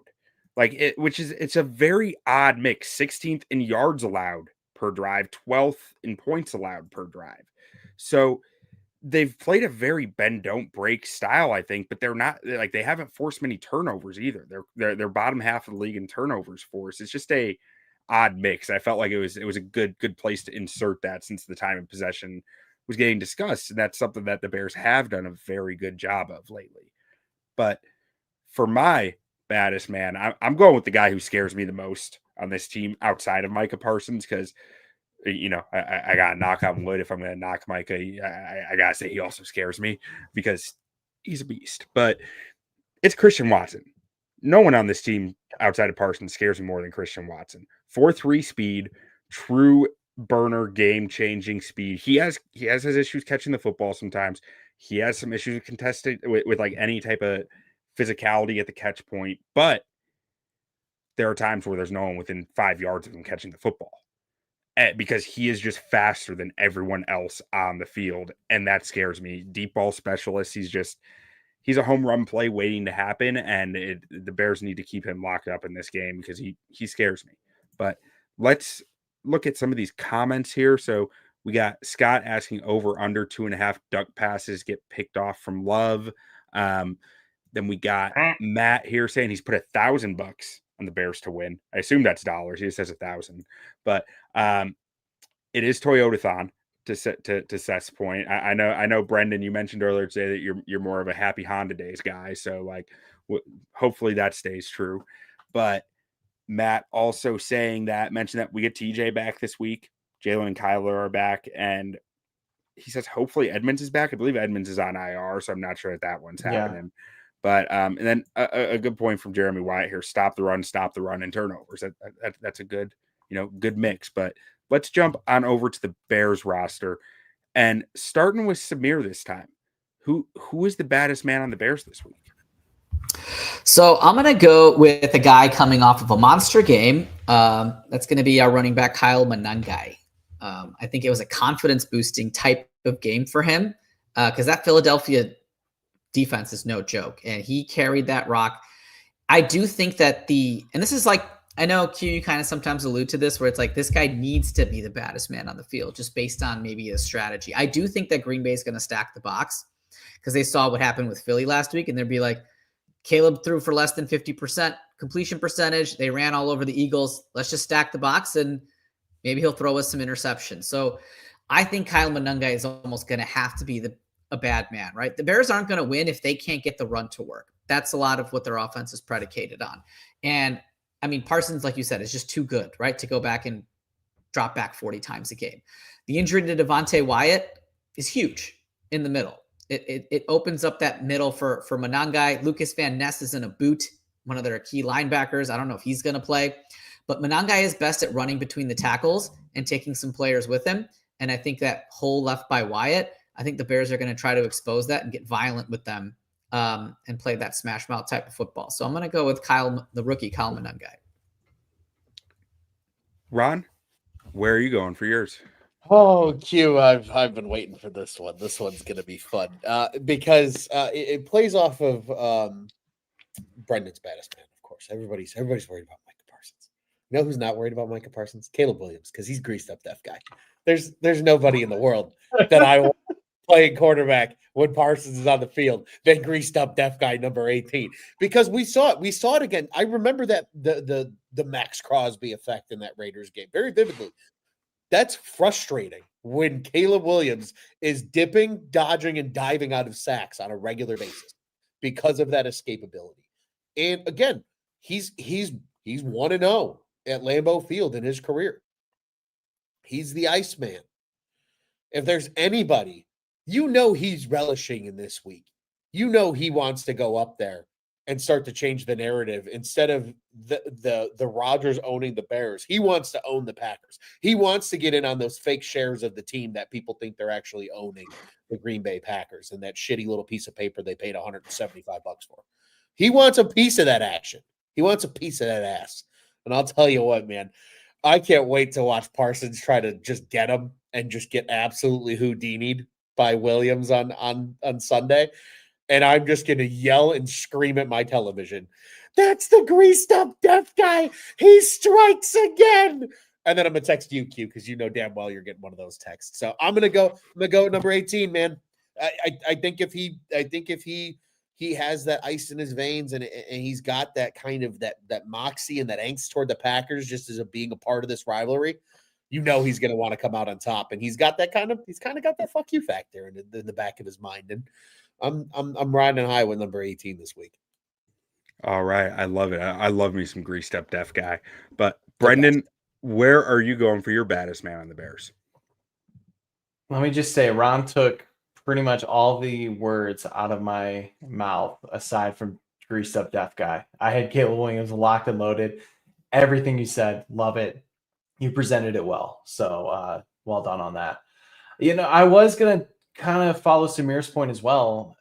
It's a very odd mix. 16th in yards allowed per drive, 12th in points allowed per drive. So they've played a very bend don't break style, I think, but they're not they haven't forced many turnovers either. They're bottom half of the league in turnovers force. It's just a odd mix. I felt like it was a good place to insert that, since the time of possession was getting discussed, and that's something that the Bears have done a very good job of lately. But for my baddest man. I'm going with the guy who scares me the most on this team outside of Micah Parsons because, I got to knock on wood if I'm going to knock Micah. I got to say he also scares me because he's a beast. But it's Christian Watson. No one on this team outside of Parsons scares me more than Christian Watson. 4.3 speed, true burner, game-changing speed. He has his issues catching the football sometimes. He has some issues contested with like any type of physicality at the catch point, but there are times where there's no one within 5 yards of him catching the football because he is just faster than everyone else on the field, and that scares me. Deep ball specialist. He's a home run play waiting to happen, and the Bears need to keep him locked up in this game because he scares me. But let's look at some of these comments here. So we got Scott asking over under 2.5 duck passes get picked off from Love. Then we got Matt here saying he's put $1,000 on the Bears to win. I assume that's dollars. He just says 1,000, but it is Toyotathon. To Seth's point, I know, Brendan, you mentioned earlier today that you're more of a happy Honda Days guy, so like, hopefully that stays true. But Matt also mentioned that we get TJ back this week. Jalen and Kyler are back, and he says hopefully Edmonds is back. I believe Edmonds is on IR, so I'm not sure that one's happening. But and then a good point from Jeremy Wyatt here: stop the run, and turnovers. That's a good good mix. But let's jump on over to the Bears roster, and starting with Samir this time. Who is the baddest man on the Bears this week? So I'm going to go with a guy coming off of a monster game. That's going to be our running back, Kyle Monangai. I think it was a confidence-boosting type of game for him because that Philadelphia defense is no joke, and he carried that rock. I do think that and this is like, I know, Q, you kind of sometimes allude to this where it's like this guy needs to be the baddest man on the field just based on maybe a strategy. I do think that Green Bay is going to stack the box because they saw what happened with Philly last week, and they'd be like, Caleb threw for less than 50% completion percentage. They ran all over the Eagles. Let's just stack the box, and maybe he'll throw us some interceptions. So I think Kyle Monangai is almost going to have to be a bad man, right? The Bears aren't going to win if they can't get the run to work. That's a lot of what their offense is predicated on. And I mean, Parsons, like you said, is just too good, right, to go back and drop back 40 times a game. The injury to Devontae Wyatt is huge in the middle. It opens up that middle for Monangai. Lucas Van Ness is in a boot, one of their key linebackers. I don't know if he's going to play. But Monangai is best at running between the tackles and taking some players with him. And I think that hole left by Wyatt, I think the Bears are going to try to expose that and get violent with them. And play that smash mouth type of football. So I'm going to go with the rookie Kyle Monangai. Ron, where are you going for yours? Oh, Q, I've been waiting for this one. This one's going to be fun because it plays off of Brendan's baddest man, of course. Everybody's worried about Micah Parsons. You know who's not worried about Micah Parsons? Caleb Williams, because he's greased up deaf guy. There's nobody in the world that I want playing quarterback when Parsons is on the field than greased up deaf guy number 18. Because we saw it again. I remember that the Max Crosby effect in that Raiders game very vividly. That's frustrating when Caleb Williams is dipping, dodging, and diving out of sacks on a regular basis because of that escapability. And again, he's 1-0 at Lambeau Field in his career. He's the Iceman. If there's anybody, he's relishing in this week. He wants to go up there and start to change the narrative instead of the Rodgers owning the Bears. He wants to own the Packers. He wants to get in on those fake shares of the team that people think they're actually owning, the Green Bay Packers, and that shitty little piece of paper they paid $175 for. He wants a piece of that action. He wants a piece of that ass. And I'll tell you what, man, I can't wait to watch Parsons try to just get him and just get absolutely Houdini'd by Williams on Sunday. And I'm just going to yell and scream at my television. That's the greased up deaf guy. He strikes again. And then I'm going to text you, Q, because you know damn well you're getting one of those texts. So I'm going to go with number 18, man. I think if he has that ice in his veins and he's got that kind of that moxie and that angst toward the Packers just as being a part of this rivalry, he's going to want to come out on top. And he's kind of got that fuck you factor in the back of his mind. And I'm riding high with number 18 this week. All right. I love it. I love me some greased up deaf guy. But The best. Brendan, where are you going for your baddest man on the Bears? Let me just say, Ron took pretty much all the words out of my mouth, aside from greased up deaf guy. I had Caleb Williams locked and loaded. Everything you said, love it. You presented it well. So well done on that. I was gonna kind of follow Samir's point as well,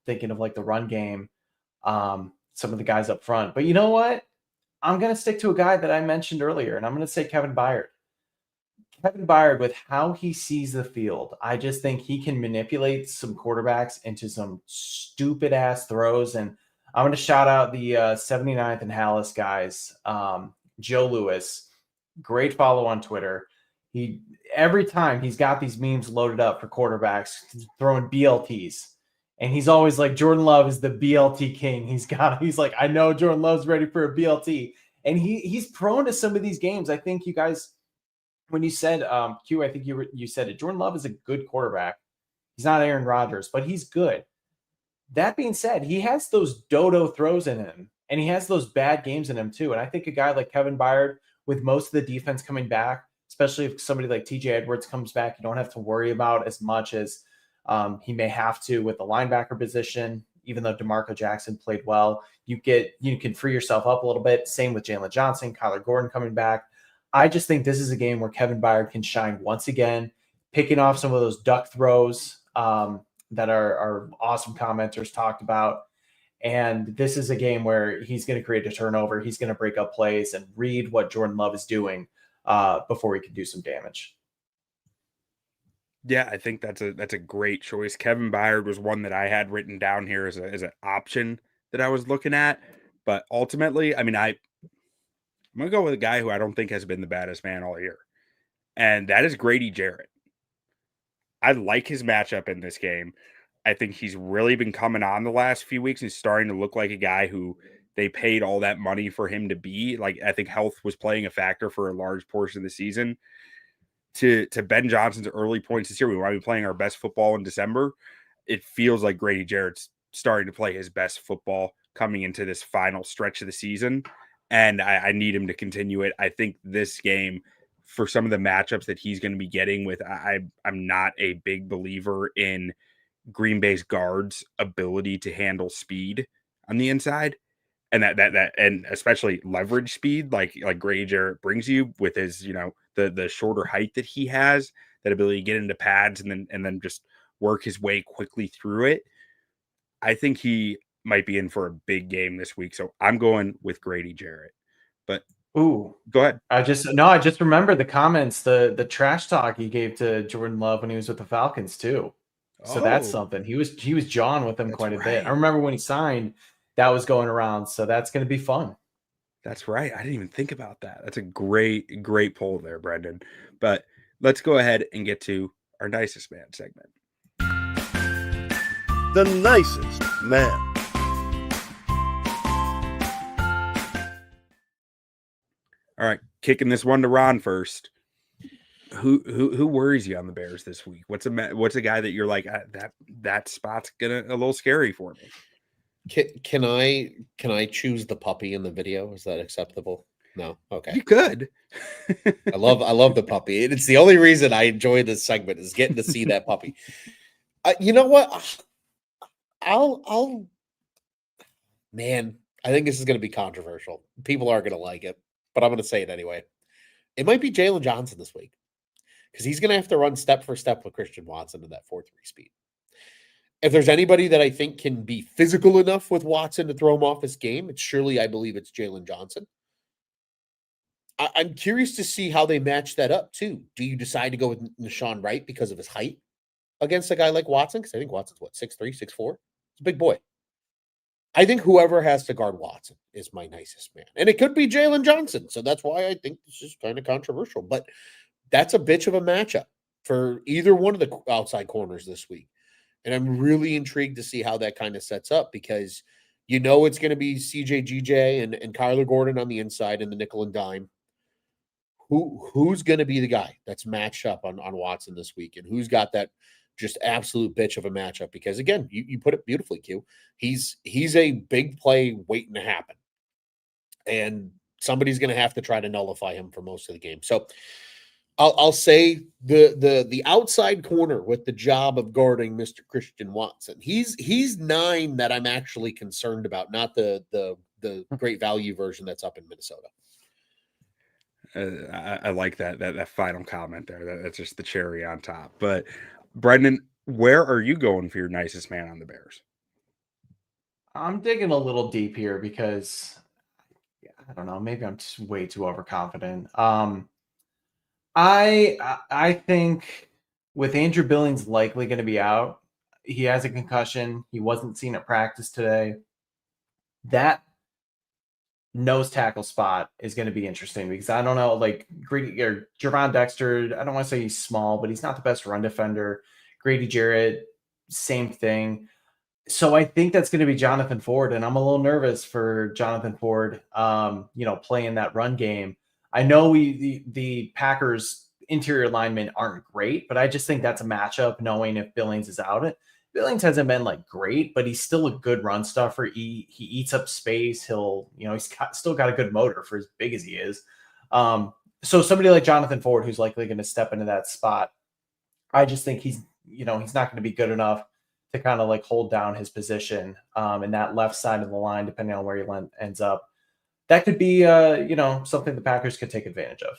thinking of like the run game, some of the guys up front. But you know what? I'm gonna stick to a guy that I mentioned earlier, and I'm gonna say Kevin Byard. Kevin Byard, with how he sees the field, I just think he can manipulate some quarterbacks into some stupid ass throws. And I'm going to shout out the 79th and Hallis guys. Joe Lewis, great follow on Twitter. He every time he's got these memes loaded up for quarterbacks, throwing BLTs. And he's always like, Jordan Love is the BLT king. He's like, I know Jordan Love's ready for a BLT. And he's prone to some of these games. I think you guys, when you said Q, I think you said it. Jordan Love is a good quarterback. He's not Aaron Rodgers, but he's good. That being said, he has those dodo throws in him, and he has those bad games in him too. And I think a guy like Kevin Byard, with most of the defense coming back, especially if somebody like TJ Edwards comes back, you don't have to worry about as much as he may have to with the linebacker position. Even though DeMarco Jackson played well, you can free yourself up a little bit. Same with Jalen Johnson, Kyler Gordon coming back. I just think this is a game where Kevin Byard can shine once again, picking off some of those duck throws that our awesome commenters talked about. And this is a game where he's going to create a turnover. He's going to break up plays and read what Jordan Love is doing before he can do some damage. Yeah, I think that's a great choice. Kevin Byard was one that I had written down here as an option that I was looking at. But ultimately, I mean, I'm going to go with a guy who I don't think has been the baddest man all year. And that is Grady Jarrett. I like his matchup in this game. I think he's really been coming on the last few weeks and starting to look like a guy who they paid all that money for him to be. Like, I think health was playing a factor for a large portion of the season. To Ben Johnson's early points this year, we might be playing our best football in December. It feels like Grady Jarrett's starting to play his best football coming into this final stretch of the season. And I need him to continue it. I think this game, for some of the matchups that he's going to be getting with, I'm not a big believer in Green Bay's guards' ability to handle speed on the inside. And that and especially leverage speed, like Grady Jarrett brings you with his, the shorter height that he has, that ability to get into pads and then just work his way quickly through it. I think he might be in for a big game this week. So I'm going with Grady Jarrett. But Ooh, go ahead. I just remember the comments, the trash talk he gave to Jordan Love when he was with the Falcons too. So that's something. He was John with them quite a bit. I remember when he signed, that was going around. So that's going to be fun. That's right. I didn't even think about that. That's a great poll there, Brendan. But let's go ahead and get to our nicest man segment. The nicest man. All right, kicking this one to Ron first. Who worries you on the Bears this week? What's a guy that you're like, that spot's a little scary for me? Can I choose the puppy in the video? Is that acceptable? No. Okay. You could. I love the puppy. It's the only reason I enjoy this segment is getting to see that puppy. You know what? Man, I think this is going to be controversial. People aren't going to like it, but I'm going to say it anyway. It might be Jalen Johnson this week because he's going to have to run step for step with Christian Watson in that 4.3 speed. If there's anybody that I think can be physical enough with Watson to throw him off his game, I believe it's Jalen Johnson. I'm curious to see how they match that up too. Do you decide to go with Nashawn Wright because of his height against a guy like Watson? Because I think Watson's 6'3", 6'4". He's a big boy. I think whoever has to guard Watson is my nicest man. And it could be Jalen Johnson. So that's why I think this is kind of controversial. But that's a bitch of a matchup for either one of the outside corners this week. And I'm really intrigued to see how that kind of sets up because it's going to be CJ, and Kyler Gordon on the inside and the nickel and dime. Who's going to be the guy that's matched up on Watson this week? And who's got that just absolute bitch of a matchup because, again, you put it beautifully, Q. He's a big play waiting to happen. And somebody's going to have to try to nullify him for most of the game. So I'll say the outside corner with the job of guarding Mr. Christian Watson. He's 9 that I'm actually concerned about, not the great value version that's up in Minnesota. I like that final comment there. That's just the cherry on top. But Brendan, where are you going for your nicest man on the Bears? I'm digging a little deep here because I don't know, maybe I'm just way too overconfident. I think with Andrew Billings likely going to be out, he has a concussion. He wasn't seen at practice today. That nose tackle spot is going to be interesting because I don't know, like Grady or Javon Dexter. I don't want to say he's small, but he's not the best run defender. Grady Jarrett, same thing. So I think that's going to be Jonathan Ford, and I'm a little nervous for Jonathan Ford. Playing that run game. I know the Packers interior linemen aren't great, but I just think that's a matchup. Knowing if Billings is out, Billings hasn't been like great, but he's still a good run stuffer. He eats up space. He's still got a good motor for as big as he is. So somebody like Jonathan Ford, who's likely going to step into that spot, I just think he's not going to be good enough to kind of like hold down his position in that left side of the line, depending on where he ends up. That could be, something the Packers could take advantage of.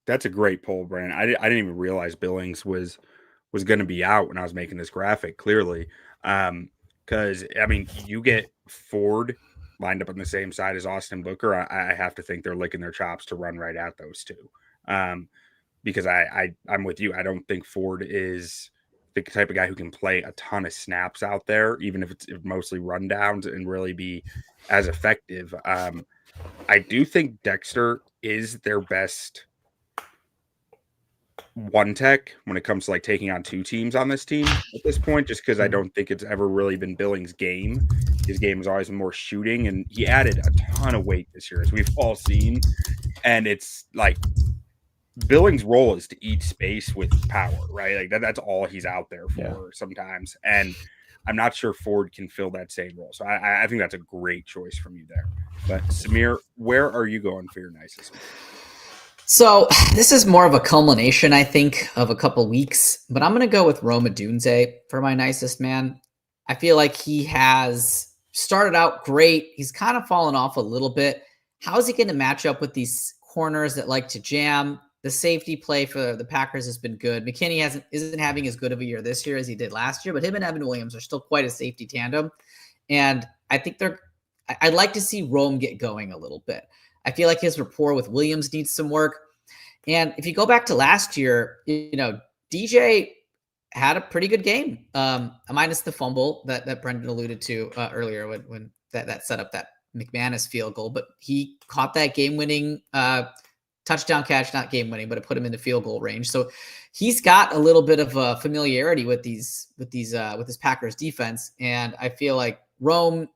That's a great poll, Brandon. I didn't even realize Billings was going to be out when I was making this graphic, clearly. Because, you get Ford lined up on the same side as Austin Booker. I have to think they're licking their chops to run right at those two. Because I'm with you. I don't think Ford is the type of guy who can play a ton of snaps out there, even if it's mostly rundowns, and really be as effective. I do think Dexter is their best one tech when it comes to like taking on two teams on this team at this point, just because I don't think it's ever really been Billings' game. His game has always been more shooting, and he added a ton of weight this year, as we've all seen. And it's like Billings' role is to eat space with power, right? Like that's all he's out there for sometimes. And I'm not sure Ford can fill that same role. So I think that's a great choice from you there. But Samir, where are you going for your nicest man? So this is more of a culmination, I think, of a couple weeks, but I'm going to go with Rome Odunze for my nicest man. I feel like he has started out great. He's kind of fallen off a little bit. How is he going to match up with these corners that like to jam? The safety play for the Packers has been good. McKinney isn't having as good of a year this year as he did last year, but him and Evan Williams are still quite a safety tandem. And I think I'd like to see Rome get going a little bit. I feel like his rapport with Williams needs some work. And if you go back to last year, DJ had a pretty good game, minus the fumble that Brendan alluded to earlier when that set up that McManus field goal. But he caught that game-winning touchdown catch, not game-winning, but it put him into field goal range. So he's got a little bit of a familiarity with this Packers defense, and I feel like Rome,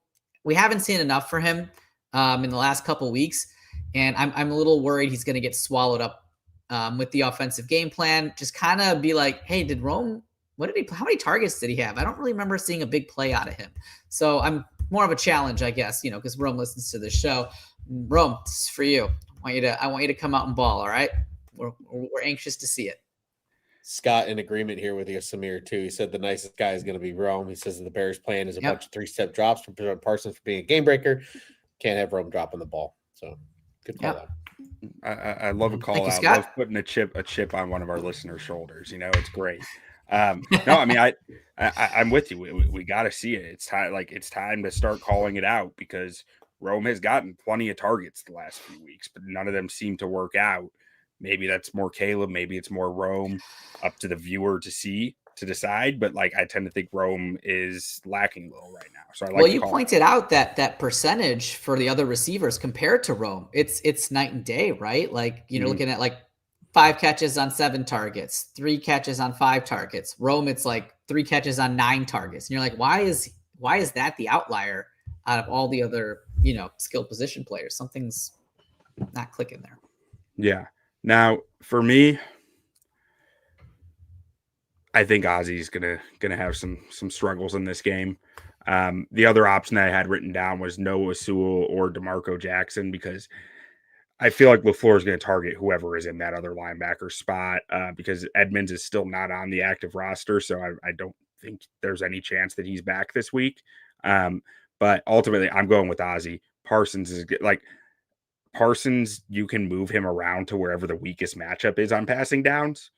we haven't seen enough for him in the last couple of weeks. And I'm a little worried he's going to get swallowed up with the offensive game plan. Just kind of be like, hey, how many targets did he have? I don't really remember seeing a big play out of him. So I'm more of a challenge, I guess, because Rome listens to this show. Rome, this is for you. I want you to come out and ball. All right. We're anxious to see it. Scott in agreement here with you, Samir, too. He said the nicest guy is going to be Rome. He says the Bears plan is a bunch of 3-step drops from Parsons for being a game breaker. Can't have Rome dropping the ball. So good call out. I love a call out. Scott. Love putting a chip on one of our listeners' shoulders. It's great. I'm with you. We got to see it. It's time to start calling it out because Rome has gotten plenty of targets the last few weeks, but none of them seem to work out. Maybe that's more Caleb. Maybe it's more Rome. Up to the viewer to decide. But I tend to think Rome is lacking a little right now. So you pointed out that percentage for the other receivers compared to Rome, it's night and day, right? Looking at 5 catches on 7 targets, 3 catches on 5 targets. Rome, it's 3 catches on 9 targets, and you're like, why is that the outlier out of all the other skilled position players? Something's not clicking there. Yeah. Now, for me, I think Ozzy's gonna have some struggles in this game. The other option that I had written down was Noah Sewell or DeMarco Jackson, because I feel like LaFleur is going to target whoever is in that other linebacker spot, because Edmonds is still not on the active roster, so I don't think there's any chance that he's back this week. But ultimately, I'm going with Ozzy. Parsons is like Parsons. You can move him around to wherever the weakest matchup is on passing downs,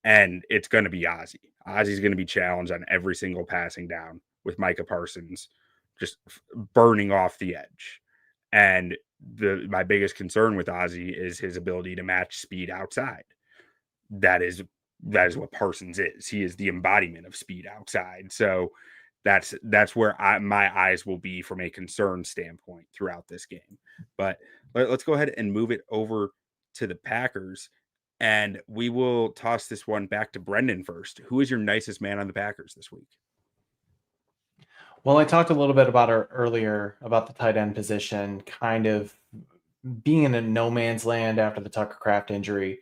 and it's going to be Ozzy. Ozzy's going to be challenged on every single passing down with Micah Parsons just burning off the edge. And my biggest concern with Ozzy is his ability to match speed outside. That is what Parsons is. He is the embodiment of speed outside. So that's where my eyes will be from a concern standpoint throughout this game. But let's go ahead and move it over to the Packers. And we will toss this one back to Brendan first. Who is your nicest man on the Packers this week? Well, I talked a little bit about earlier about the tight end position, kind of being in a no man's land after the Tucker Kraft injury.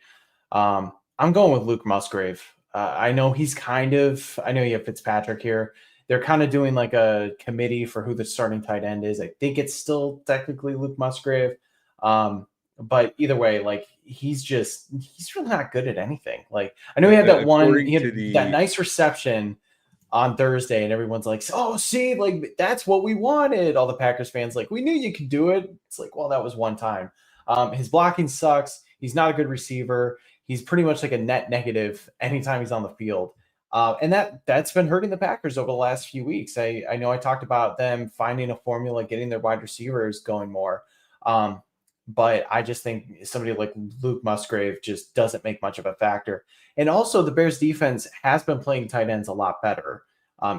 I'm going with Luke Musgrave. I know you have Fitzpatrick here. They're kind of doing like a committee for who the starting tight end is. I think it's still technically Luke Musgrave. But either way, like he's really not good at anything. Like I know he had that nice reception on Thursday, and everyone's like, "Oh, see, like that's what we wanted." All the Packers fans like, "We knew you could do it." It's like, well, that was one time. His blocking sucks. He's not a good receiver. He's pretty much like a net negative anytime he's on the field. And that's been hurting the Packers over the last few weeks. I know I talked about them finding a formula, getting their wide receivers going more. But I just think somebody like Luke Musgrave just doesn't make much of a factor. And also the Bears defense has been playing tight ends a lot better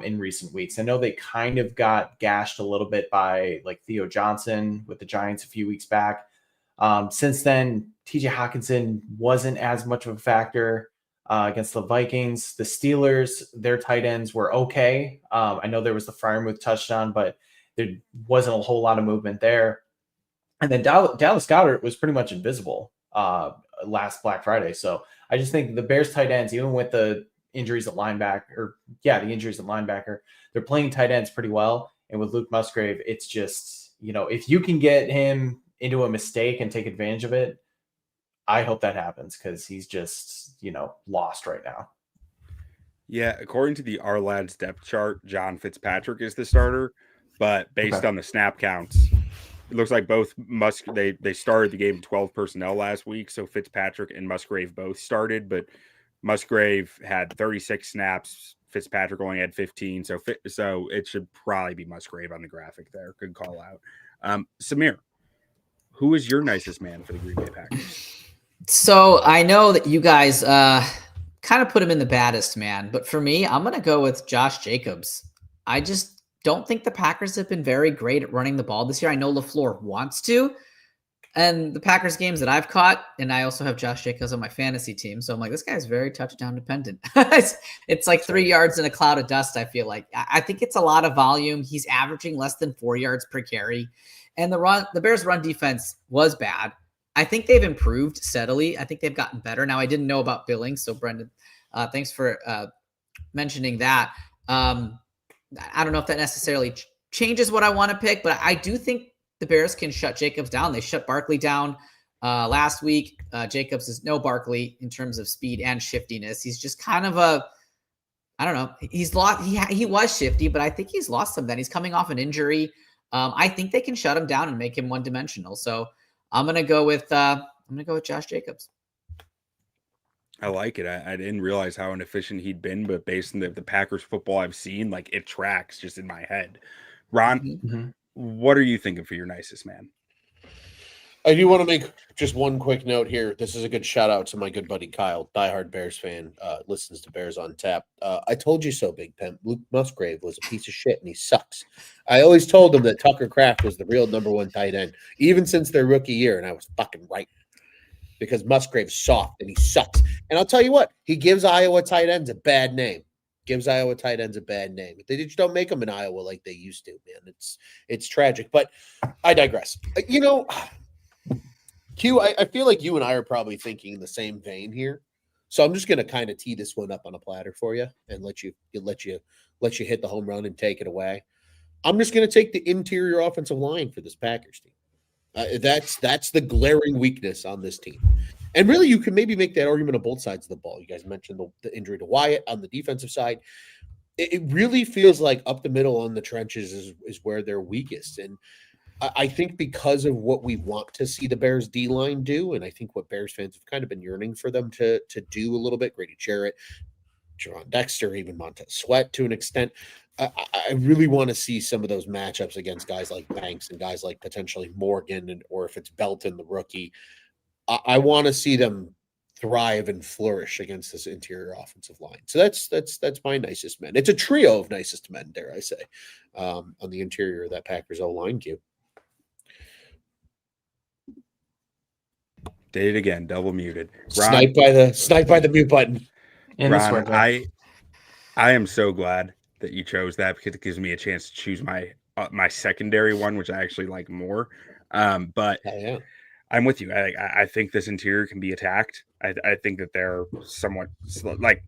in recent weeks. I know they kind of got gashed a little bit by like Theo Johnson with the Giants a few weeks back. Since then, TJ Hawkinson wasn't as much of a factor against the Vikings. The Steelers, their tight ends were okay. I know there was the Freiermuth touchdown, but there wasn't a whole lot of movement there. And then Dallas Goedert was pretty much invisible last Black Friday. So I just think the Bears tight ends, even with the injuries at linebacker, they're playing tight ends pretty well. And with Luke Musgrave, it's just, if you can get him into a mistake and take advantage of it, I hope that happens because he's just, lost right now. Yeah, according to the Ourlads depth chart, John Fitzpatrick is the starter, but based on the snap counts, it looks like both they started the game 12 personnel last week, so Fitzpatrick and Musgrave both started, but Musgrave had 36 snaps, Fitzpatrick only had 15, so it should probably be Musgrave on the graphic there. Good call out. Samir, who is your nicest man for the Green Bay Packers? So I know that you guys kind of put him in the baddest man, but for me, I'm going to go with Josh Jacobs. I just don't think the Packers have been very great at running the ball this year. I know LaFleur wants to, and the Packers games that I've caught, and I also have Josh Jacobs on my fantasy team, so I'm like, this guy's very touchdown dependent. It's like 3 yards in a cloud of dust, I feel like. I think it's a lot of volume. He's averaging less than 4 yards per carry, and the Bears' run defense was bad. I think they've improved steadily. I think they've gotten better. Now, I didn't know about Billings, so Brendan, thanks for mentioning that. I don't know if that necessarily changes what I want to pick, but I do think the Bears can shut Jacobs down. They shut Barkley down last week. Jacobs is no Barkley in terms of speed and shiftiness. He's just kind of I don't know. He's lost. He was shifty, but I think he's lost some. Then he's coming off an injury. I think they can shut him down and make him one-dimensional. So I'm gonna go with Josh Jacobs. I like it. I didn't realize how inefficient he'd been, but based on the Packers football I've seen, like it tracks just in my head. Ron, what are you thinking for your nicest man? I do want to make just one quick note here. This is a good shout out to my good buddy Kyle, diehard Bears fan, listens to Bears on Tap. I told you so, Big Pimp. Luke Musgrave was a piece of shit and he sucks. I always told him that Tucker Kraft was the real number one tight end, even since their rookie year, and I was fucking right. Because Musgrave's soft and he sucks. And I'll tell you what, he gives Iowa tight ends a bad name. They just don't make them in Iowa like they used to, man. It's tragic. But I digress. Q, I feel like you and I are probably thinking in the same vein here. So I'm just going to kind of tee this one up on a platter for you and let you hit the home run and take it away. I'm just going to take the interior offensive line for this Packers team. That's the glaring weakness on this team. And really, you can maybe make that argument on both sides of the ball. You guys mentioned the injury to Wyatt on the defensive side. It really feels like up the middle on the trenches is where they're weakest. And I think because of what we want to see the Bears D-line do, and I think what Bears fans have kind of been yearning for them to do a little bit, Grady Jarrett, Jerron Dexter, even Montez Sweat to an extent, I really want to see some of those matchups against guys like Banks and guys like potentially Morgan, or if it's Belton, the rookie. I want to see them thrive and flourish against this interior offensive line. So that's my nicest men. It's a trio of nicest men, dare I say, on the interior of that Packers O-line queue. Did it again, double muted. Ron, Sniped by the mute button. Ron, I am so glad that you chose that because it gives me a chance to choose my secondary one, which I actually like more. But yeah. I'm with you. I think this interior can be attacked. I think that they're somewhat like,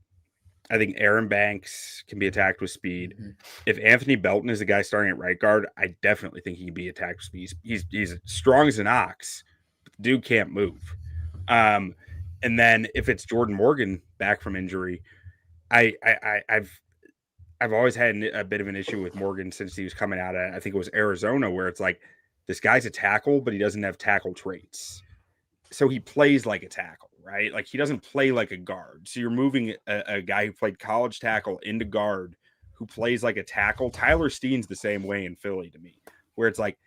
I think Aaron Banks can be attacked with speed. Mm-hmm. If Anthony Belton is the guy starting at right guard, I definitely think he can be attacked with speed. He's strong as an ox, but the dude can't move. And then if it's Jordan Morgan back from injury, I've always had a bit of an issue with Morgan since he was coming out of, I think it was Arizona, where it's like, this guy's a tackle, but he doesn't have tackle traits. So he plays like a tackle, right? Like he doesn't play like a guard. So you're moving a guy who played college tackle into guard who plays like a tackle. Tyler Steen's the same way in Philly to me, where it's like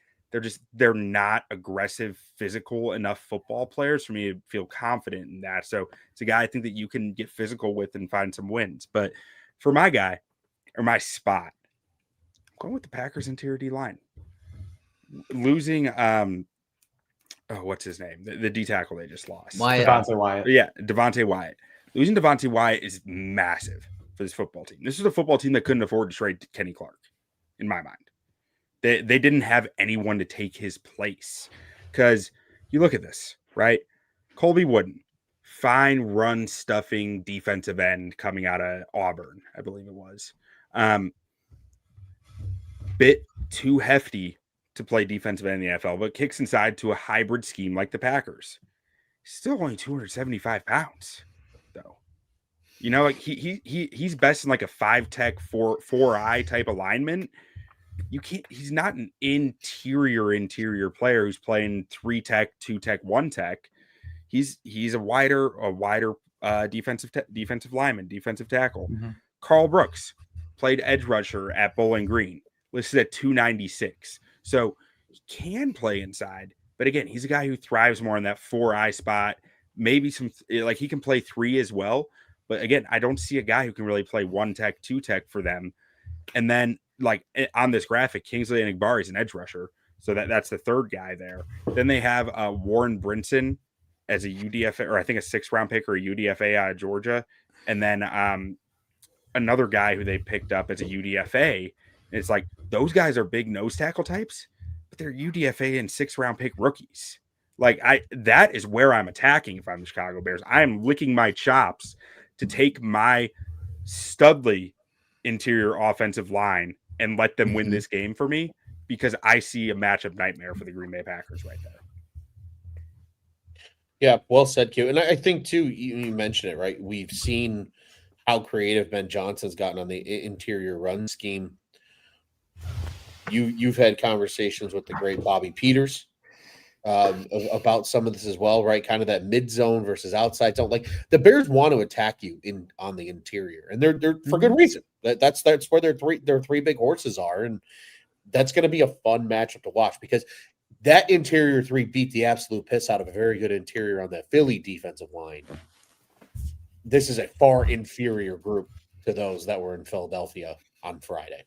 they're not aggressive, physical enough football players for me to feel confident in that. So it's a guy I think that you can get physical with and find some wins. But for my guy or my spot, I'm going with the Packers interior D line. Losing what's his name? The D tackle they just lost. Devontae Wyatt. Yeah, Devontae Wyatt. Losing Devontae Wyatt is massive for this football team. This is a football team that couldn't afford to trade Kenny Clark, in my mind. They didn't have anyone to take his place. Because you look at this, right? Colby Wooden, fine run stuffing defensive end coming out of Auburn, I believe it was. Bit too hefty to play defensive end in the NFL, but kicks inside to a hybrid scheme like the Packers. Still only 275 pounds, though. You know, like he's best in like a 5-tech, 4-eye type alignment. You can't. He's not an interior player who's playing 3-tech, 2-tech, 1-tech. He's a wider defensive lineman, defensive tackle. Mm-hmm. Carl Brooks played edge rusher at Bowling Green, listed at 296. So he can play inside, but again, he's a guy who thrives more in that 4-eye spot. Maybe like he can play 3 as well. But again, I don't see a guy who can really play 1-tech, 2-tech for them. And then like on this graphic, Kingsley Enagbare is an edge rusher. So that's the third guy there. Then they have Warren Brinson as a UDFA, or I think a 6th-round pick or a UDFA out of Georgia. And then another guy who they picked up as a UDFA. And it's like, those guys are big nose tackle types, but they're UDFA and 6th-round pick rookies. Like that is where I'm attacking if I'm the Chicago Bears. I'm licking my chops to take my studly interior offensive line and let them win this game for me, because I see a matchup nightmare for the Green Bay Packers right there. Yeah, well said, Q. And I think, too, you mentioned it, right? We've seen how creative Ben Johnson's gotten on the interior run scheme. You've had conversations with the great Bobby Peters about some of this as well, right? Kind of that mid zone versus outside zone. Like the Bears want to attack you on the interior, and they're for good reason. That's where their three big horses are, and that's going to be a fun matchup to watch, because that interior 3 beat the absolute piss out of a very good interior on that Philly defensive line. This is a far inferior group to those that were in Philadelphia on Friday.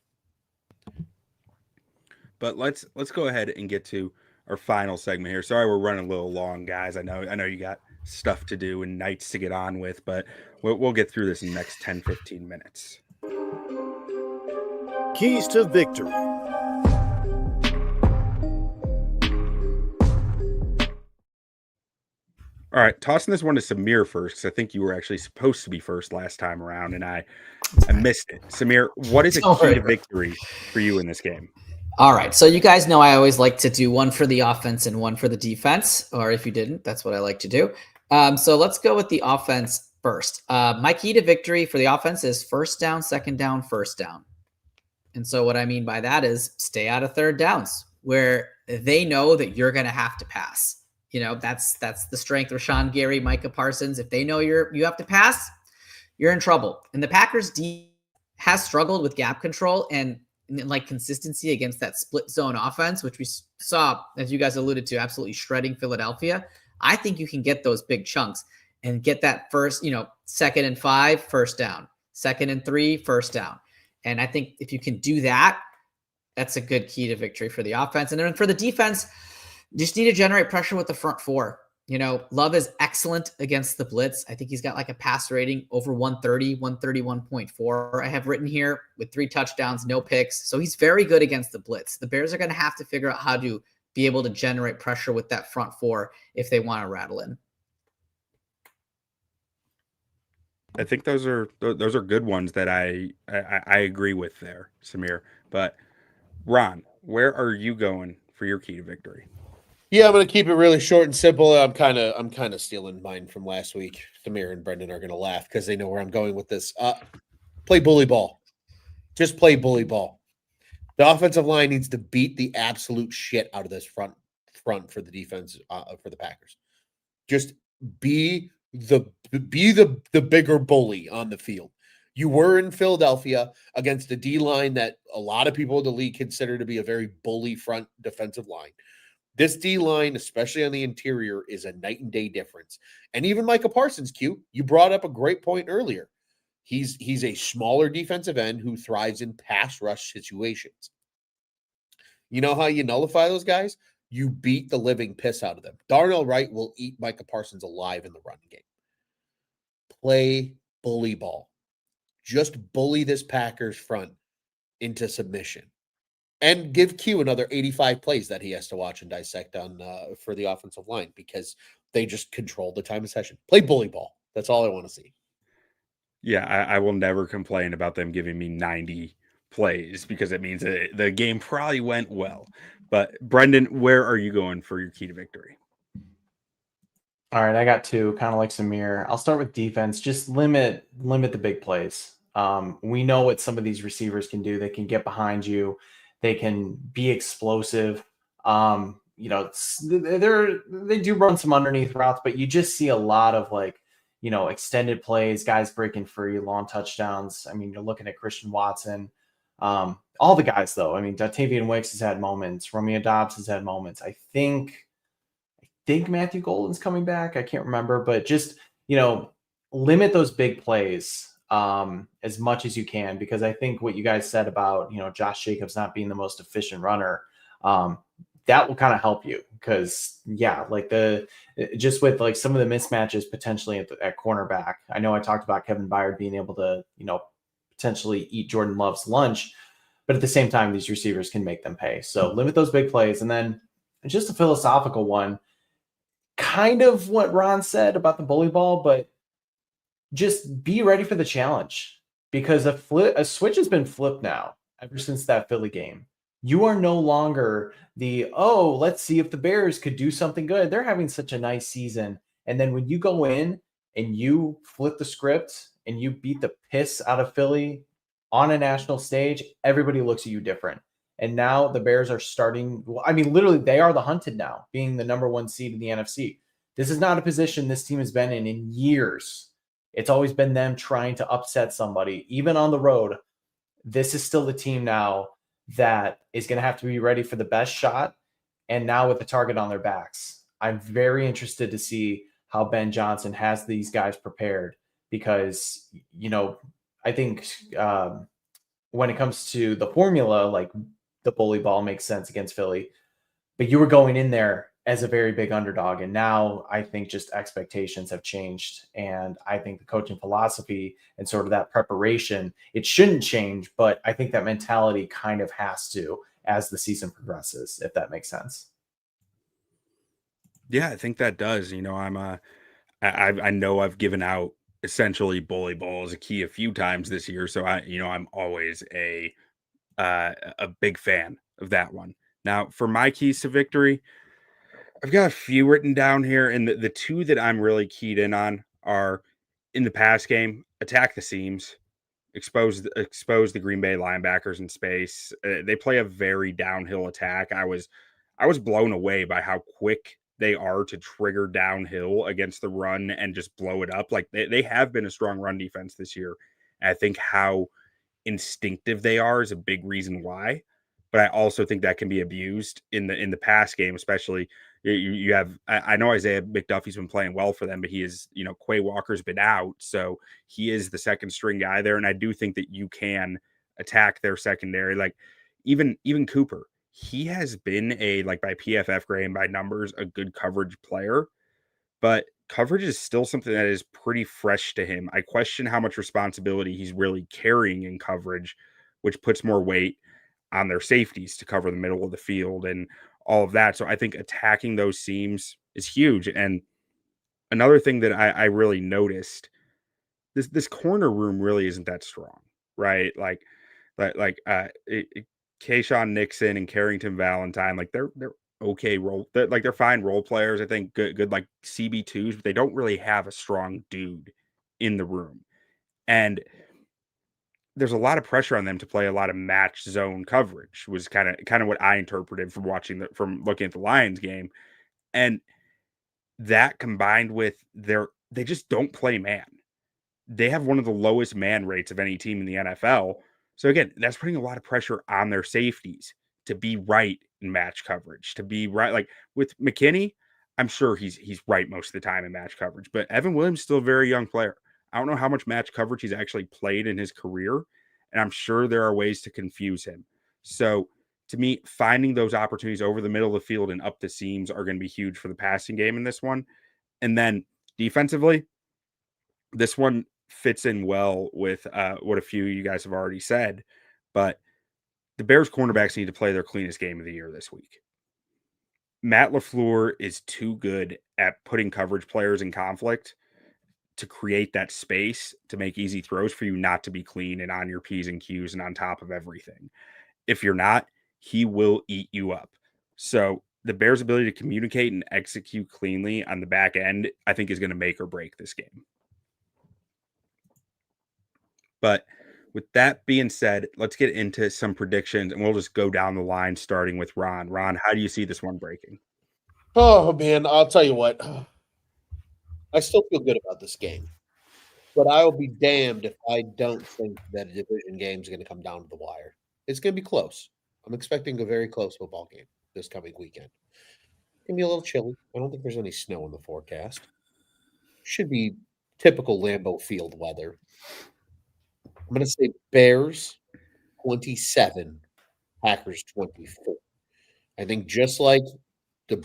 But let's go ahead and get to our final segment here. Sorry, we're running a little long, guys. I know you got stuff to do and nights to get on with, but we'll get through this in the next 10, 15 minutes. Keys to victory. All right, tossing this one to Samir first, because I think you were actually supposed to be first last time around, and I missed it. Samir, what is a Don't key worry, to bro. victory for you in this game? All right. So you guys know I always like to do one for the offense and one for the defense. Or if you didn't, that's what I like to do. So let's go with the offense first. My key to victory for the offense is first down, second down, first down. And so what I mean by that is stay out of third downs where they know that you're going to have to pass. You know, that's the strength of Rashawn Gary, Micah Parsons. If they know you have to pass, you're in trouble. And the Packers D has struggled with gap control and like consistency against that split zone offense, which we saw, as you guys alluded to, absolutely shredding Philadelphia. I think you can get those big chunks and get that first, second and 5, first down, second and 3, first down. And I think if you can do that, that's a good key to victory for the offense. And then for the defense, you just need to generate pressure with the front four. Love is excellent against the blitz. I think he's got like a pass rating over 130, 131.4. I have written here with 3 touchdowns, no picks. So he's very good against the blitz. The Bears are going to have to figure out how to be able to generate pressure with that front four if they want to rattle in. I think those are good ones that I agree with there, Samir. But Ron, where are you going for your key to victory? Yeah, I'm going to keep it really short and simple. I'm kind of stealing mine from last week. Samir and Brendan are going to laugh because they know where I'm going with this. Play bully ball. Just play bully ball. The offensive line needs to beat the absolute shit out of this front for the defense for the Packers. Just be the bigger bully on the field. You were in Philadelphia against a D line that a lot of people in the league consider to be a very bully front defensive line. This D line, especially on the interior, is a night and day difference. And even Micah Parsons, Q, you brought up a great point earlier. He's a smaller defensive end who thrives in pass rush situations. You know how you nullify those guys? You beat the living piss out of them. Darnell Wright will eat Micah Parsons alive in the run game. Play bully ball. Just bully this Packers front into submission. And give Q another 85 plays that he has to watch and dissect on for the offensive line because they just control the time of session. Play bully ball. That's all I want to see. Yeah, I will never complain about them giving me 90 plays because it means that the game probably went well. But Brendan, where are you going for your key to victory? All right, I got 2, kind of like Samir. I'll start with defense. Just limit the big plays. We know what some of these receivers can do. They can get behind you. They can be explosive. They do run some underneath routes, but you just see a lot of extended plays, guys breaking free, long touchdowns. I mean, you're looking at Christian Watson. All the guys, though. I mean, Dotavian Wicks has had moments. Romeo Doubs has had moments. I think Matthew Golden's coming back. I can't remember, but just, limit those big plays as much as you can, because I think what you guys said about, Josh Jacobs not being the most efficient runner, that will kind of help you because just with some of the mismatches potentially at cornerback. I know I talked about Kevin Byard being able to, potentially eat Jordan Love's lunch, but at the same time, these receivers can make them pay. So limit those big plays. And then just a philosophical one, kind of what Ron said about the bully ball, but just be ready for the challenge because a switch has been flipped now ever since that Philly game. You are no longer let's see if the Bears could do something good. They're having such a nice season. And then when you go in and you flip the script and you beat the piss out of Philly on a national stage, everybody looks at you different. And now the Bears are starting. I mean, literally, they are the hunted now, being the number 1 seed in the NFC. This is not a position this team has been in years. It's always been them trying to upset somebody, even on the road. This is still the team now that is going to have to be ready for the best shot. And now with the target on their backs, I'm very interested to see how Ben Johnson has these guys prepared because, I think when it comes to the formula, the bully ball makes sense against Philly, but you were going in there as a very big underdog. And now I think just expectations have changed. And I think the coaching philosophy and sort of that preparation, it shouldn't change, but I think that mentality kind of has to as the season progresses, if that makes sense. Yeah, I think that does. I know I've given out essentially bully ball as a key a few times this year, so I'm always a big fan of that one. Now, for my keys to victory, I've got a few written down here, and the two that I'm really keyed in on are in the pass game, attack the seams, expose the Green Bay linebackers in space. They play a very downhill attack. I was blown away by how quick they are to trigger downhill against the run and just blow it up. Like they have been a strong run defense this year. And I think how instinctive they are is a big reason why. But I also think that can be abused in the pass game, especially you have. I know Isaiah McDuffie's been playing well for them, but he is Quay Walker's been out, so he is the second string guy there, and I do think that you can attack their secondary. Like even Cooper, he has been a like by PFF grade and by numbers a good coverage player, but coverage is still something that is pretty fresh to him. I question how much responsibility he's really carrying in coverage, which puts more weight on their safeties to cover the middle of the field and all of that. So I think attacking those seams is huge. And another thing that I really noticed, this corner room really isn't that strong, right? Kayshawn Nixon and Carrington Valentine, like they're okay they're fine role players. I think good like CB2s, but they don't really have a strong dude in the room. And there's a lot of pressure on them to play a lot of match zone coverage was kind of what I interpreted from from looking at the Lions game. And that combined with they just don't play man. They have one of the lowest man rates of any team in the NFL. So again, that's putting a lot of pressure on their safeties to be right in match coverage, to be right. Like with McKinney, I'm sure he's right most of the time in match coverage, but Evan Williams is still a very young player. I don't know how much match coverage he's actually played in his career, and I'm sure there are ways to confuse him. So to me, finding those opportunities over the middle of the field and up the seams are going to be huge for the passing game in this one. And then defensively, this one fits in well with what a few of you guys have already said, but the Bears cornerbacks need to play their cleanest game of the year this week. Matt LaFleur is too good at putting coverage players in conflict to create that space to make easy throws for you not to be clean and on your P's and Q's and on top of everything. If you're not, he will eat you up. So the Bears' ability to communicate and execute cleanly on the back end, I think, is going to make or break this game. But with that being said, let's get into some predictions, and we'll just go down the line, starting with Ron. Ron, how do you see this one breaking? Oh man, I'll tell you what. I still feel good about this game, but I will be damned if I don't think that a division game is going to come down to the wire. It's going to be close. I'm expecting a very close football game this coming weekend. It's going to be a little chilly. I don't think there's any snow in the forecast. Should be typical Lambeau Field weather. I'm going to say Bears 27, Packers 24. I think just like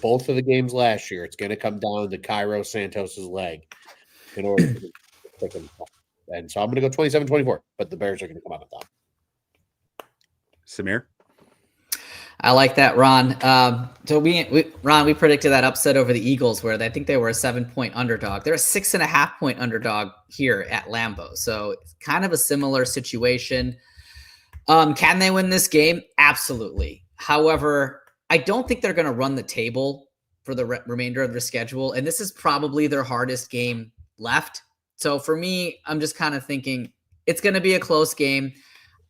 both of the games last year, it's going to come down to Cairo Santos's leg in order to pick him up. And so I'm going to go 27-24, but the Bears are going to come out on top. Samir? I like that, Ron. So Ron, we predicted that upset over the Eagles, where I think they were a 7-point underdog. They're a 6.5-point underdog here at Lambeau. So it's kind of a similar situation. Can they win this game? Absolutely. However, I don't think they're going to run the table for the remainder of their schedule. And this is probably their hardest game left. So for me, I'm just kind of thinking it's going to be a close game.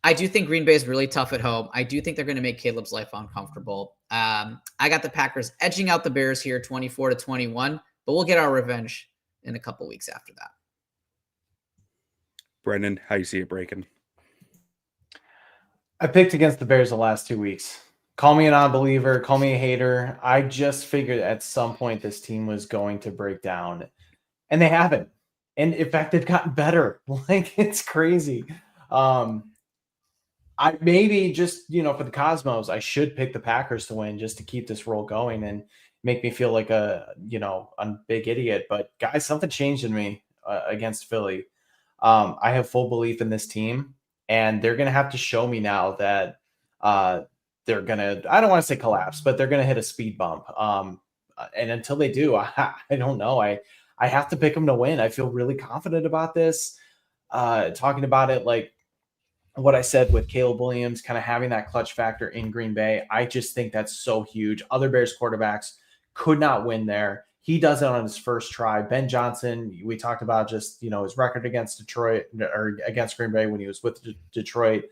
I do think Green Bay is really tough at home. I do think they're going to make Caleb's life uncomfortable. I got the Packers edging out the Bears here 24-21, but we'll get our revenge in a couple weeks after that. Brendan, how you see it breaking? I picked against the Bears the last 2 weeks. Call me an unbeliever, call me a hater. I just figured at some point this team was going to break down, and they haven't. And in fact, they've gotten better. Like, it's crazy. I maybe just, for the Cosmos, I should pick the Packers to win just to keep this roll going and make me feel like a big idiot. But guys, something changed in me against Philly. I have full belief in this team, and they're going to have to show me now that they're going to, I don't want to say collapse, but they're going to hit a speed bump And until they do, I don't know. I have to pick them to win. I feel really confident about this. Talking about it like what I said with Caleb Williams, kind of having that clutch factor in Green Bay. I just think that's so huge. Other Bears quarterbacks could not win there. He does it on his first try. Ben Johnson, we talked about just, his record against Detroit or against Green Bay when he was with Detroit.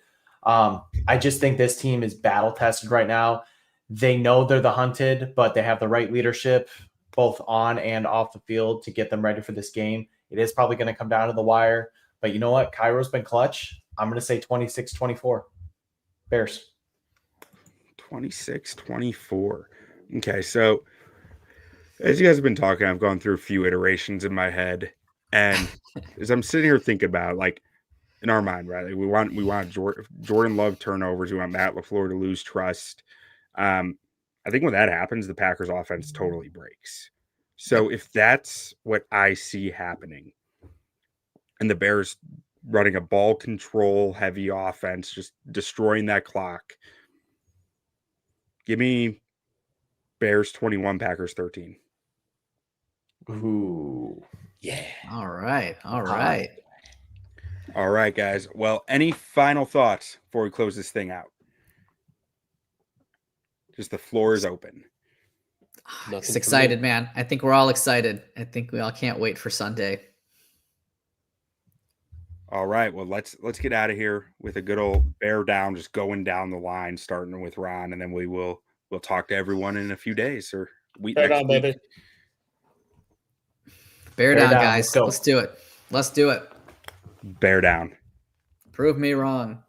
I just think this team is battle tested right now. They know they're the hunted, but they have the right leadership both on and off the field to get them ready for this game. It is probably going to come down to the wire, but you know what? Cairo's been clutch. I'm going to say 26-24 Bears. 26-24. Okay, so as you guys have been talking, I've gone through a few iterations in my head, and as I'm sitting here thinking about, like, in our mind, right? Like we want Jordan Love turnovers. We want Matt LaFleur to lose trust. I think when that happens, the Packers offense totally breaks. So if that's what I see happening, and the Bears running a ball control heavy offense, just destroying that clock, give me Bears 21, Packers 13. Ooh. Yeah. All right. All right. All right, guys. Well, any final thoughts before we close this thing out? Just the floor is open. It's excited, man. I think we're all excited. I think we all can't wait for Sunday. All right. Well, let's get out of here with a good old bear down, just going down the line, starting with Ron, and then we'll talk to everyone in a few days or week Bear next down, week. baby. Bear down, guys. Let's go. Let's do it. Let's do it. Bear down. Prove me wrong.